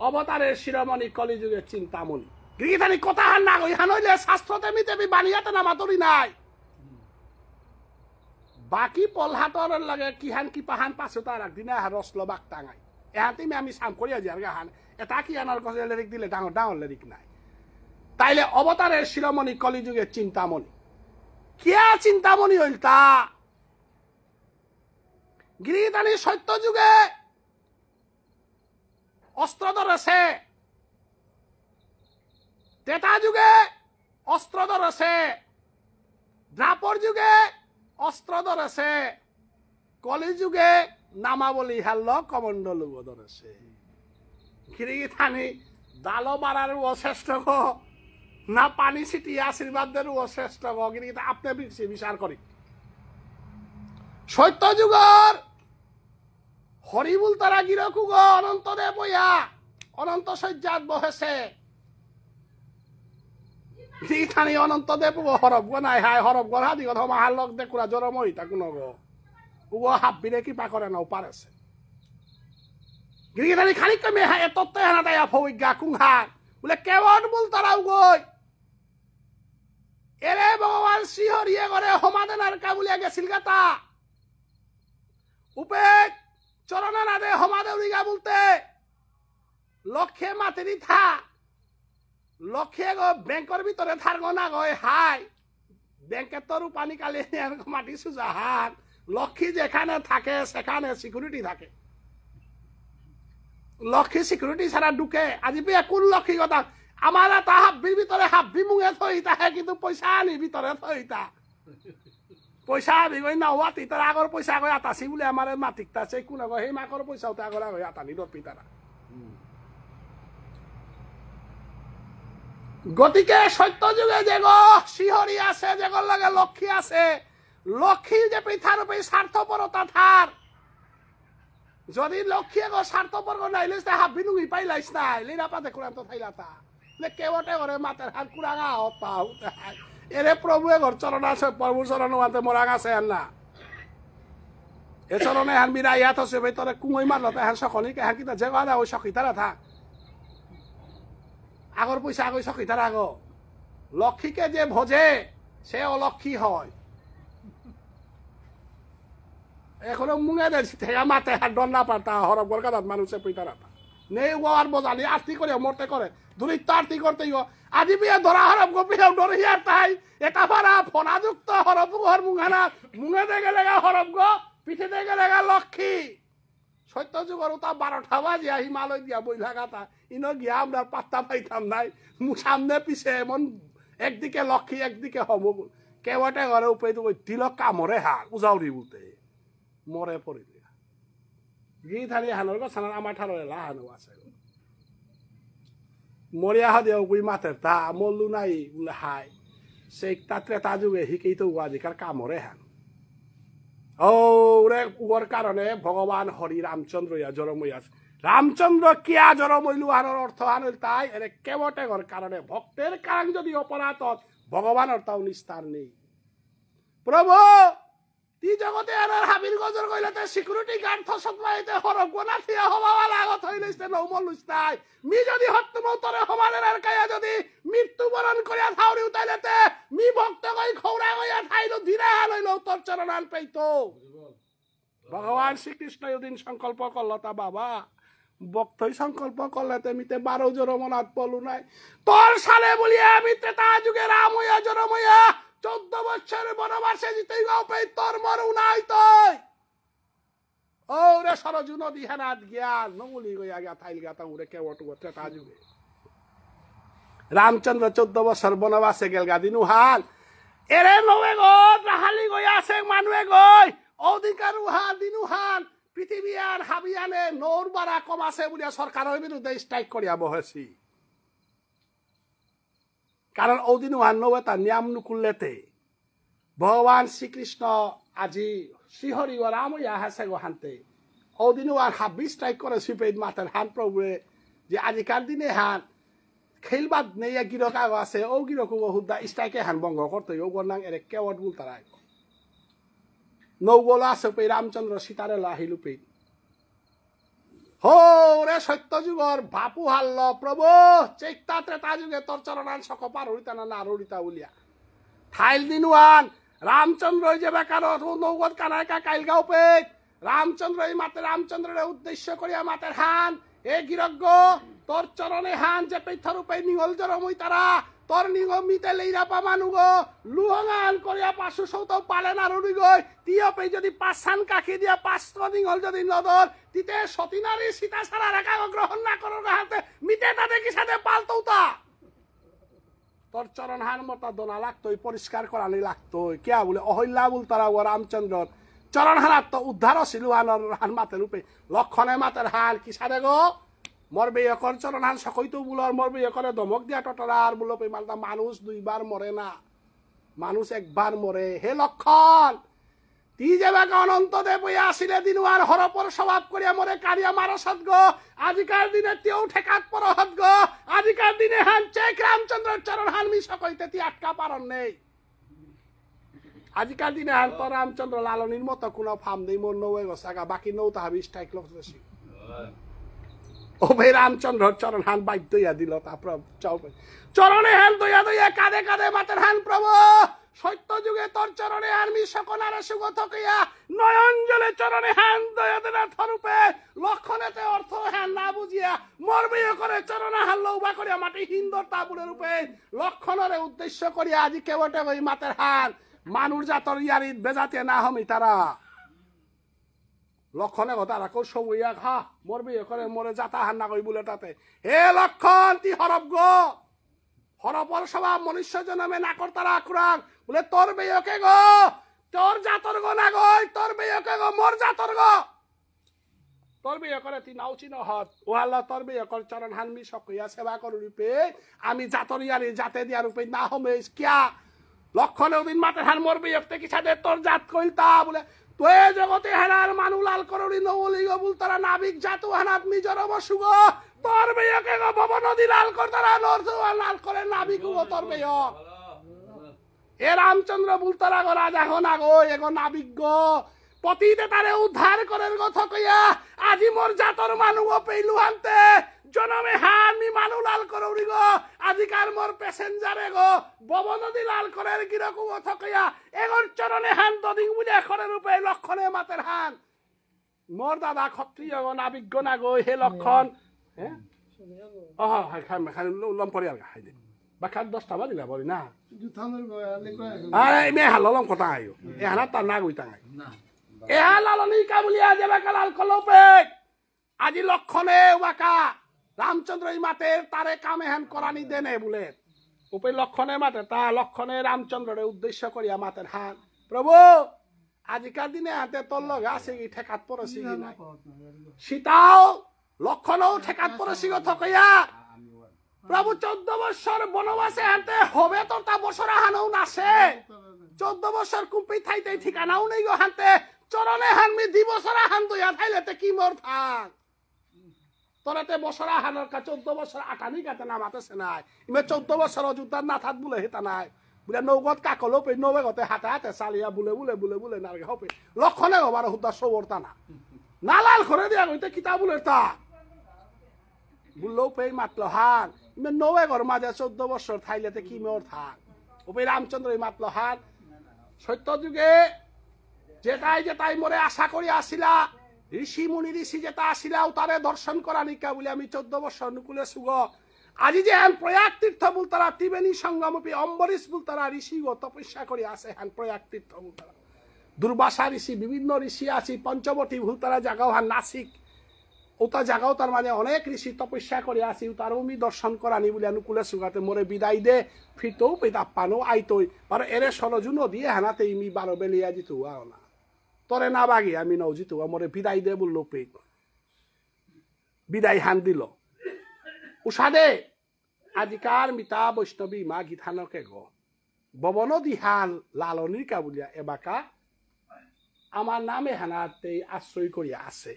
অবতারের শিরোমণি কলিযুগের চিন্তামণি গিরিগিতানি কথা হান না গই হান হইলে শাস্ত্রতে মিতে বানিয়াতে না মাতরি নাই বাকি পলহাটর লাগে কিহান কি পাহান পাছো তার একদিনে রসলো বাক টাঙাই এহাতে আমি সাম করিয়া যার গাহান এটা কি আনার কাছে লিরিক দিলে ডাঙর লিরিক নাই তাইলে অবতারের শিরোমণি কলিযুগের চিন্তামণি কিয়া চিন্তামণি হইল তা গিরিধানী সত্য যুগে অস্ত্র ধরেছে তেতা যুগে অস্ত্র ধরেছে দ্রাপর যুগে অস্ত্র ধরেছে কলিযুগে নামাবলী হেল্ল কমণ্ডল ধরেছে গিরিধানী দালো মারার শ্রেষ্ঠ গো না পানি ছিটি আশীর্বাদের শ্রেষ্ঠ গো গিরিগিতা আপনি বিচার করি সত্য যুগর হরিবুল তারা গিরকুগ অনন্ত দেব বইয়া অনন্ত শয্যাত বহেছে গিরিথানি অনন্ত দেব হরব গো নাই হাই হরব গো হাদি কথা মাহার লগ দেখুরা জরম হইতা কোন গো উগ হাব্বিরে কিপা করে নাও পারেছে গিরিথানি খালি কমে হায় তত্ত্ব হানা তাই ফৌজ্ঞা কুংহার বলে কেমন বল তারাও গই এরে ভগবান শ্রীহরিয়ে করে হমাদেনার কাবুলিয়া গেছিল গাতা উপেক চরণা না দে হমাদে উড়িগা বলতে লক্ষ্যে মাতেরি থা লক্ষ্যে গো ব্যাংকের ভিতরে থারগো না গয় হাই ব্যাংকের তো রূপানি কালি মাটি সুজা হাত লক্ষ্মী যেখানে থাকে সেখানে সিকিউরিটি থাকে লক্ষ্মী সিকিউরিটি ছাড়া ঢুকে আজি বিয়ে কোন লক্ষ্মী কথা আমার তা হাব্বির ভিতরে হাব্বি মুঙে থইতা হে কিন্তু পয়সা আনি ভিতরে থইতা পয়সা আবি গই না ওয়াতি তার আগর পয়সা গই আতাসি বলে আমার মাতিকতা সেই কোন গো সেই মাকর পয়সা তা আগর গই আতানি দপি তারা গতিকে সত্য যুগে যে গো শিহরি আছে যে গো লাগে লক্ষ্মী আছে লক্ষ্মী যে পৃথার উপরে স্বার্থপরতা থার যদি লক্ষ্মী গো স্বার্থপর গো নাইলিস তা হাব্বি নুই পাইলাইস না লিনা পাতে কোরআন তো থাইলাতা লে কেওটে করে মাতের হাত কুড়াগা হতা এরে প্রভু ঘর চরণ আছে প্রভু চরণ মাতে মরা গেছে না এ চরণে হান বিরা ইয়াত আছে ভিতরে কুঁই মারল তাহান সকনি কে হান কিতা যে গাদা ওই সখিতারা থাক আগর পয়সা আগই সখিতারা আগ লক্ষ্মীকে যে ভজে সে অলক্ষ্মী হয় এখনো মুঙে দেখছি থেকে মাতে হাত ডন্না পাতা হরব গর কাদাত মানুষে পইতারা নেই ও আর বজালি আরতি করে মরতে করে দূরিত্ব আরতি করতে আজি বিয়ে ধরা হরব গপিয়াও ডরিয়ার তাই এটা পারা ফনাযুক্ত হরব ঘর মুঙানা মুঙে দেখে লেগা হরব গো পিঠে দেখে লেগা লক্ষ্মী সত্য যুগর তা 12টা বাজিয়া হিমালয় দিয়া বই লাগাতা ইনো গিয়া আমরা পাত্তা পাইতাম নাই সামনে পিছে এমন একদিকে লক্ষ্মী একদিকে হব কেওয়াটে ঘরে উপরে তো দিল কামরে হার উজাউরি বলতে মরে পড়ি গিয়ে থানি হানোর গছানার আমার ঠারে লাহানো আছে মরিয়া হদে ওই মাতের তা মল্লু নাই বলে হাই সেই তাত্রে তা যুগে শিকেই তো উয়াদিকার কামরে হান ও রে উগর কারণে ভগবান হরি রামচন্দ্র ইয়া জরমই আছে রামচন্দ্র কিয়া জরমইলু হানোর অর্থ হানল তাই এর কেবটে ঘর কারণে ভক্তের কারণ যদি অপরাধ ভগবানের তাও নিস্তার নেই প্রভু তি জগতে আর হাবির গজর কইলাতে সিকিউরিটি গার্ড থসতমাইতে হরব গোনা থিয়া হওয়া লাগত হইলেছে নৌমল লুস্তাই মি যদি হত্য মতরে হমানের আর কায়া যদি মৃত্যুবরণ করিয়া থাউরি উতাইলেতে মি ভক্ত কই খৌরা কইয়া থাইলো ধীরে হালইল তোর চরণান পাইতো ভগবান শ্রীকৃষ্ণ ওদিন সংকল্প করল তা বাবা ভক্তই সংকল্প করলেতে মিতে 12 জোর মনাত পলু নাই তোর সালে বলিয়া আমি ত্রেতা যুগে রাম হইয়া জনম হইয়া 14 বছর বনবাসে জিতেই গাও পাই তোর মরু নাই তই ও রে সরজু নদী হেনাত গিয়া নমুলি গইয়া গিয়া থাইল গিয়া তা উড়ে কেওটু ত্রেতা যুগে রামচন্দ্র 14 বছর বনবাসে গেল গা দিনু হাল এরে নবে গো রাহালি গইয়া আছে মানুয়ে গই অধিকার উহাল দিনু হাল পৃথিবী আর হাবিয়ানে নৌর বাড়া কম আছে বলিয়া সরকারের বিরুদ্ধে স্ট্রাইক করিয়া বহেছি কারণ ওদিন নৌয়ে তার নিয়ম নুকুললেতে ভগবান শ্রীকৃষ্ণ আজি শ্রীহরি ও রাম ইয়া হাসে গো হানতে ওদিন আর হাবি স্ট্রাইক করে সুপেদ মাতার হান প্রভুরে যে আজিকার দিনে হান খেলবাদ নেই গিরক আগ আছে ও গিরক হুদা স্ট্রাইকে হান বঙ্গ করতে ও গনাং এরে কেওয়াট বুল তারাই নৌগোলা আছে পে রামচন্দ্র সীতারে লাহিলু পে হো রে সত্য যুগর বাপু হাল্ল প্রভু চেকতা ত্রেতা যুগে তোর চরণান সক পার হইতা না রড়িতা উলিয়া থাইল দিনুয়ান রামচন্দ্র যে বেকার নৌগত কানাইকা কাইল গাও পে রামচন্দ্র এই মাতে রামচন্দ্রের উদ্দেশ্য করিয়া মাতের হান এ গিরজ্ঞ তোর চরণে হান যে পেথর উপে নিহল জরমই তারা তোর নিগো মিতে লেইরা পামানু গো লুহঙান করিয়া পাশু সৌত পালে না রুড়ি গই তিয় পে যদি পাঁচখান কাকি দিয়া 5 দিন হল যদি নদর তিতে সতীনারী সীতা ছাড়া রেখা গ্রহণ না করার হাতে মিতে তাদের কি সাথে পালতৌতা তোর চরণ হান মতা দোনা লাগতোই পরিষ্কার করানি লাগতোই কেয়া বলে অহল্যা বল তারা ও রামচন্দ্র চরণ হানার তো উদ্ধার ছিল হান মাতের রূপে লক্ষণে মাতের হান কি সারে গো মরবে একর চরণ হান সকইতো বুলর মরবে একরে দমক দিয়া টটরা আর বুলো পে মালটা মানুষ 2 বার মরে না মানুষ একবার মরে হে লক্ষণ তি যেবা অনন্ত দেব আসিলে দিনু আর হরপর স্বভাব করিয়া মরে কারিয়া মারসত গো আজিকার দিনে তেও ঠেকাত পরহত গো আজিকার দিনে হান চেক রামচন্দ্র চরণ হান মি সকইতে তি আটকা পারন নেই আজিকার দিনে হান তো রামচন্দ্র লালনীর মতো কোনো ফার্ম নেই মোর নৌয়ে গসাগা বাকি নৌ তাহাবি স্ট্রাইক লক্ষ্য ও ভাই রামচন্দ্র চরণ হান বাইক দইয়া দিল তারপর চরণে হান দইয়া দইয়া কাঁদে কাঁদে মাতের হান প্রভু সত্য যুগে তোর চরণে আর্মি সকনার সুগ থকিয়া নয়ন জলে চরণে হান দয়া দেনা থরূপে লক্ষণেতে অর্থ হান না বুঝিয়া মরবে করে চরণে হান লৌবা করিয়া মাটি হিন্দর তাবুড়ে রূপে লক্ষণরে উদ্দেশ্য করিয়া আজি কেবটে ওই মাতের হান মানুষ জাতর ইয়ারিত বেজাতে না হমি তারা লক্ষণে কথা রাখো সবইয়া খা মরবে করে মরে যাতা হান না কই বলে তাতে হে লক্ষণ তি হরব গো হরপর স্বভাব মনুষ্য জন্মে না করতারা আক্রাং বলে তোর বেয়কে গো তোর জাতর গো না গই তোর বেয়কে গো মোর জাতর গো তোর বেয় করে তি নাও চিন হত ও আল্লাহ তোর বেয় কর চরণ হানমি সকইয়া সেবা করু রূপে আমি জাতর ইয়ারি জাতে দিয়া রূপে না হমে কিয়া লক্ষণে ওদিন মাতে হান মোর বেয়কতে কি সাথে তোর জাত কইলতা বলে তোয়ে জগতে হানার মানু লাল করুনি নবলি গো বল তারা নাবিক জাতু হানাত নিজর বসুগ তোর বেয়কে গো ভব নদী লাল কর তারা নরস লাল করে নাবিক গো তোর বেয় এ রামচন্দ্র বল তারা গো রাজা হো না গো এগো নাবিক গো পতিতে তারে উদ্ধার করের কথা কইয়া আজি মোর জাতর মানু গো পেইলু আনতে জনমে হানি মানু লাল করুনি গো আজিকার মোর প্যাসেঞ্জারে গো ভব নদী লাল করের কিরকম কথা কইয়া এগোর চরণে হান দদিং বুঝে করে রূপে লক্ষণে মাতের হান মোর দাদা ক্ষত্রিয় গো নাবিক গো না গো হে লক্ষণ হ্যাঁ খাই লম পরে আর খাই দে বাখার 10টা বাজিলা বলি না আরে মে হাললম কথা আইও এ হানা তা না গইতা নাই এ হালালনি কাবুলিয়া যাবে কালাল কলপে আজি লক্ষণে ওয়াকা রামচন্দ্র এই মাতে তারে কামে হান করানি দেনে বলে উপে লক্ষণে মাতে তা লক্ষণে রামচন্দ্রের উদ্দেশ্য করিয়া মাতের হান প্রভু আজিকার দিনে হাতে তোর লগে আছে কি ঠেকাত পড়েছি কি নাই সীতাও লক্ষণও ঠেকাত পড়েছি কথা কইয়া প্রভু 14 বছর বনবাসে হাতে হবে তো তা বছর হানও নাছে 14 বছর কুপি থাইতে ঠিকানাও নেই গো হাতে চরণে হানমি 2 বছর হান দইয়া থাইলেতে কি মোর থাক তোরাতে বছর হানার কা 14 বছর আটানি কাতে না মাতেছে নাই ইমে 14 বছর জুতার না থাত বলে হেতা নাই বুলে নৌগত কাকলো পে নৌবে গতে হাতে হাতে চালিয়া বুলে বুলে বুলে বুলে নারগে হবে লক্ষণে হবার হুদা সবরতা না নালাল করে দিয়া কইতে কিতা বুলে তা বুললো পে মাতলো হান ইমে নৌবে ঘর মাঝে 14 বছর থাইলেতে কি মোর থাক ওপে রামচন্দ্র মাতলো হান সত্য যুগে যেটাই মরে আশা করি আসিলা ঋষি মুনি ঋষি যেটা আসিলাও তারে দর্শন করা নিকা বলে আমি 14 বছর অনুকূলে সুগ আজি যে হ্যান প্রয়াগ তীর্থ বল তারা ত্রিবেণী সঙ্গমপি অম্বরীশ বল তারা ঋষি গো তপস্যা করি আসে হ্যান প্রয়াগ তীর্থ বল তারা দুর্বাসা ঋষি বিভিন্ন ঋষি আছি পঞ্চবটী ভুল তারা জাগাও হান নাসিক ওটা জাগাও তার মানে অনেক ঋষি তপস্যা করে আসি তারও আমি দর্শন করানি বলে অনুকূলে সুগাতে মোরে বিদায় দে ফিরতেও পেতা পানো আইতই আর এরে সরজুনো দিয়ে হানাতে ইমি 12 বেলিয়া জিতু আও না তোরে না বাগি আমি নও জিতু মোরে বিদায় দে বললো পে বিদায় হান দিল উষাদে আজিকার মিতা বৈষ্ণবী মা গীতানকে গো ববন দিহান লালনির কাবুলিয়া এবাকা আমার নামে হানাতে আশ্রয় করিয়া আছে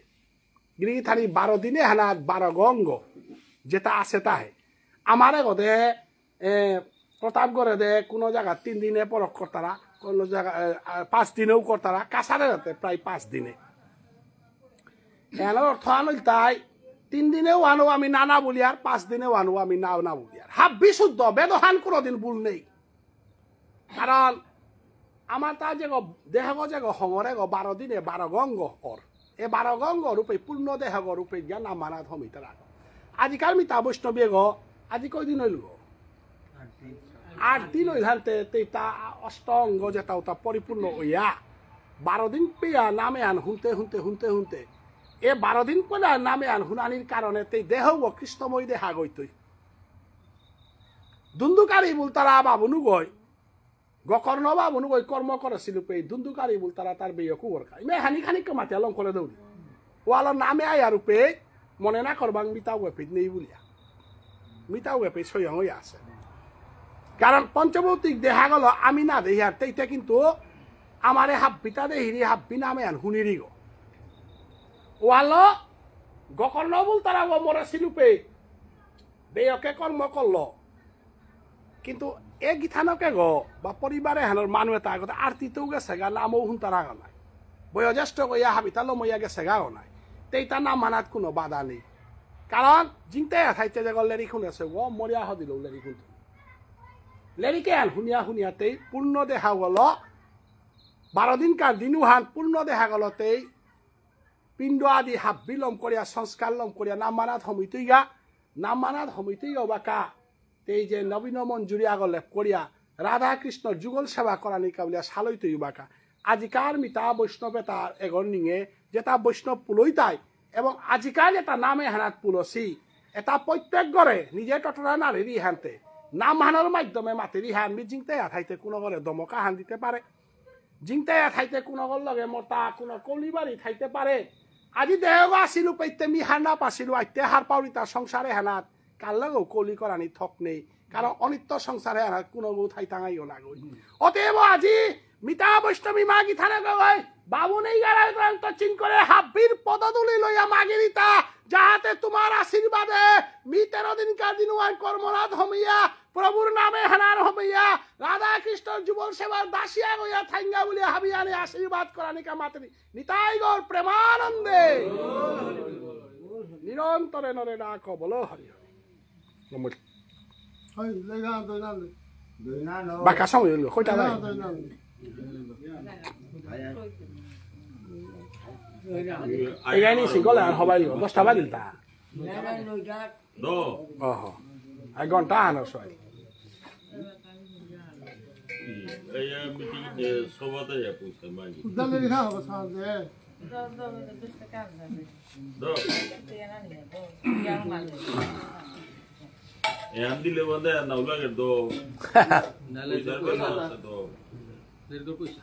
গিরিথানি 12 দিনে হানাত 12 গঙ্গ যেটা আছে তাই আমারে গদে প্রতাপগড়ে দে কোনো জায়গা 3 দিনে পরক করতারা কোন জায়গা 5 দিনেও করতারা কাছারে রাতে প্রায় 5 দিনে এর অর্থ আনল তাই 3 দিনেও আনো আমি নানা বলি আর 5 দিনেও আনো আমি না না বলি আর হাব বিশুদ্ধ বেদহান কোনোদিন ভুল নেই কারণ আমার তা যে দেহ যে হমরে 12 দিনে 12 গঙ্গ কর এ 12 গঙ্গ রূপে পূর্ণ দেহ রূপে জ্ঞান মানা ধমিতারা আজিকাল মিতা বৈষ্ণবী গো আজি কয়দিন হইল গো 8 দিন ওইখানতে তা অষ্টঙ্গ যেটা ওটা পরিপূর্ণ হইয়া 12 দিন পেয়া নামে আন শুনতে এ 12 দিন পরে নামে আন শুনানির কারণে তেই দেহ কৃষ্ণময় দেহা গইতই দুন্দুকারী বল তারা বাবনু গই গকর্ণ বাবনু গই কর্ম করেছিল পে দুন্দুকারী বল তারা তার বেয়কু ওরকা ইমে হানি খানি কমাতে আলম করে দৌড়ি ওয়াল নামে আয় আর পে মনে না করবাং মিতাও এপিত নেই বলিয়া মিতাও এপিত সয়ং হয়ে আছে কারণ পঞ্চভৌতিক দেখা গেল আমি না দেখি আর তেইটা কিন্তু আমারে হাব্বিতা দেহিরি হাব্বি নামে আন শুনিরি গো ওয়াল গকর্ণ বল তারা মরেছিল পে বেয়কে কর্ম করল কিন্তু এ গীথানকে গ বা পরিবারে হেনৰ মানুহ এটা আগতে আৰতিতেও গেছে গা নামও শুনতাৰ আগা নাই বয়োজ্যেষ্ঠ কইয়া হাবিতালো মইয়া গেছে গাও নাই তেইতা নাম মানাত কোনো বাধা নেই কাৰণ জিংতে ঠাইতে যে গল লেৰি শুনেছে গ মৰিয়া হদিল লেৰি শুন লেৰিকে আন শুনিয়াতেই পূৰ্ণ দেখা গল 12 দিনকার দিনুহান পূর্ণ দেখা গলতেই পিণ্ড আদি হাব বিলম করিয়া সংস্কার লম করিয়া নাম মানাত হমিতই বাকা তেই যে নবীন মঞ্জুরি আগলে করিয়া রাধা কৃষ্ণ যুগল সেবা করা নিকা বলিয়া সালইতই বাকা আজিকার মিতা বৈষ্ণবে তার এগর নিঙে যেটা বৈষ্ণব পুলইতাই এবং আজিকার যেটা নামে হানাত পুলসি এটা প্রত্যেক গড়ে নিজে টটরা নারী হানতে নাম হানার মাধ্যমে মাতেরি হান জিংতে আঠাইতে কোনো গড়ে দমকা হান দিতে পারে জিংতে ঠাইতে কোনো গল লগে মতা কোনো কলিবাড়ি ঠাইতে পারে আজি দেহ আসিল পেতে মি হার না পাছিল আইতে হার পাউরি তার সংসারে হানাত কার লগেও কলি করানি থক নেই কারণ অনিত্য সংসারে হানাত কোনো বউ ঠাই টাঙাইও না গই অতএব আজি মিতা বৈষ্ণবী মা গীথানে গই বাবু নেই গারান্ত চিন করে হাব্বির পদদুলি লইয়া মাগিরিতা যাহাতে তোমার আশীর্বাদে মি 13 দিনকার দিনুয়ার কর্মরাত হমিয়া প্রভুর নামে হানার হমিয়া রাধা কৃষ্ণর যুগল সেবার দাসিয়া গইয়া থাইঙ্গা বলিয়া হাবিয়ানে আশীর্বাদ করানিকা মাতরি নিতাই গৌর প্রেমানন্দে নিরন্তরে নরে ডাক বলো হরি হরি বাকা সময় হইল কয়টা বাজে এগানি সিগলে আর হবাই 10টা বাজিল তা ওহো 1 ঘন্টা আনো সয় এই মিটিং এ সবাতে যা পুছতে মাগি দলে লিখা হবে সাথে এম দিলে বন্ধে না লাগে দো নালে দো পয়সা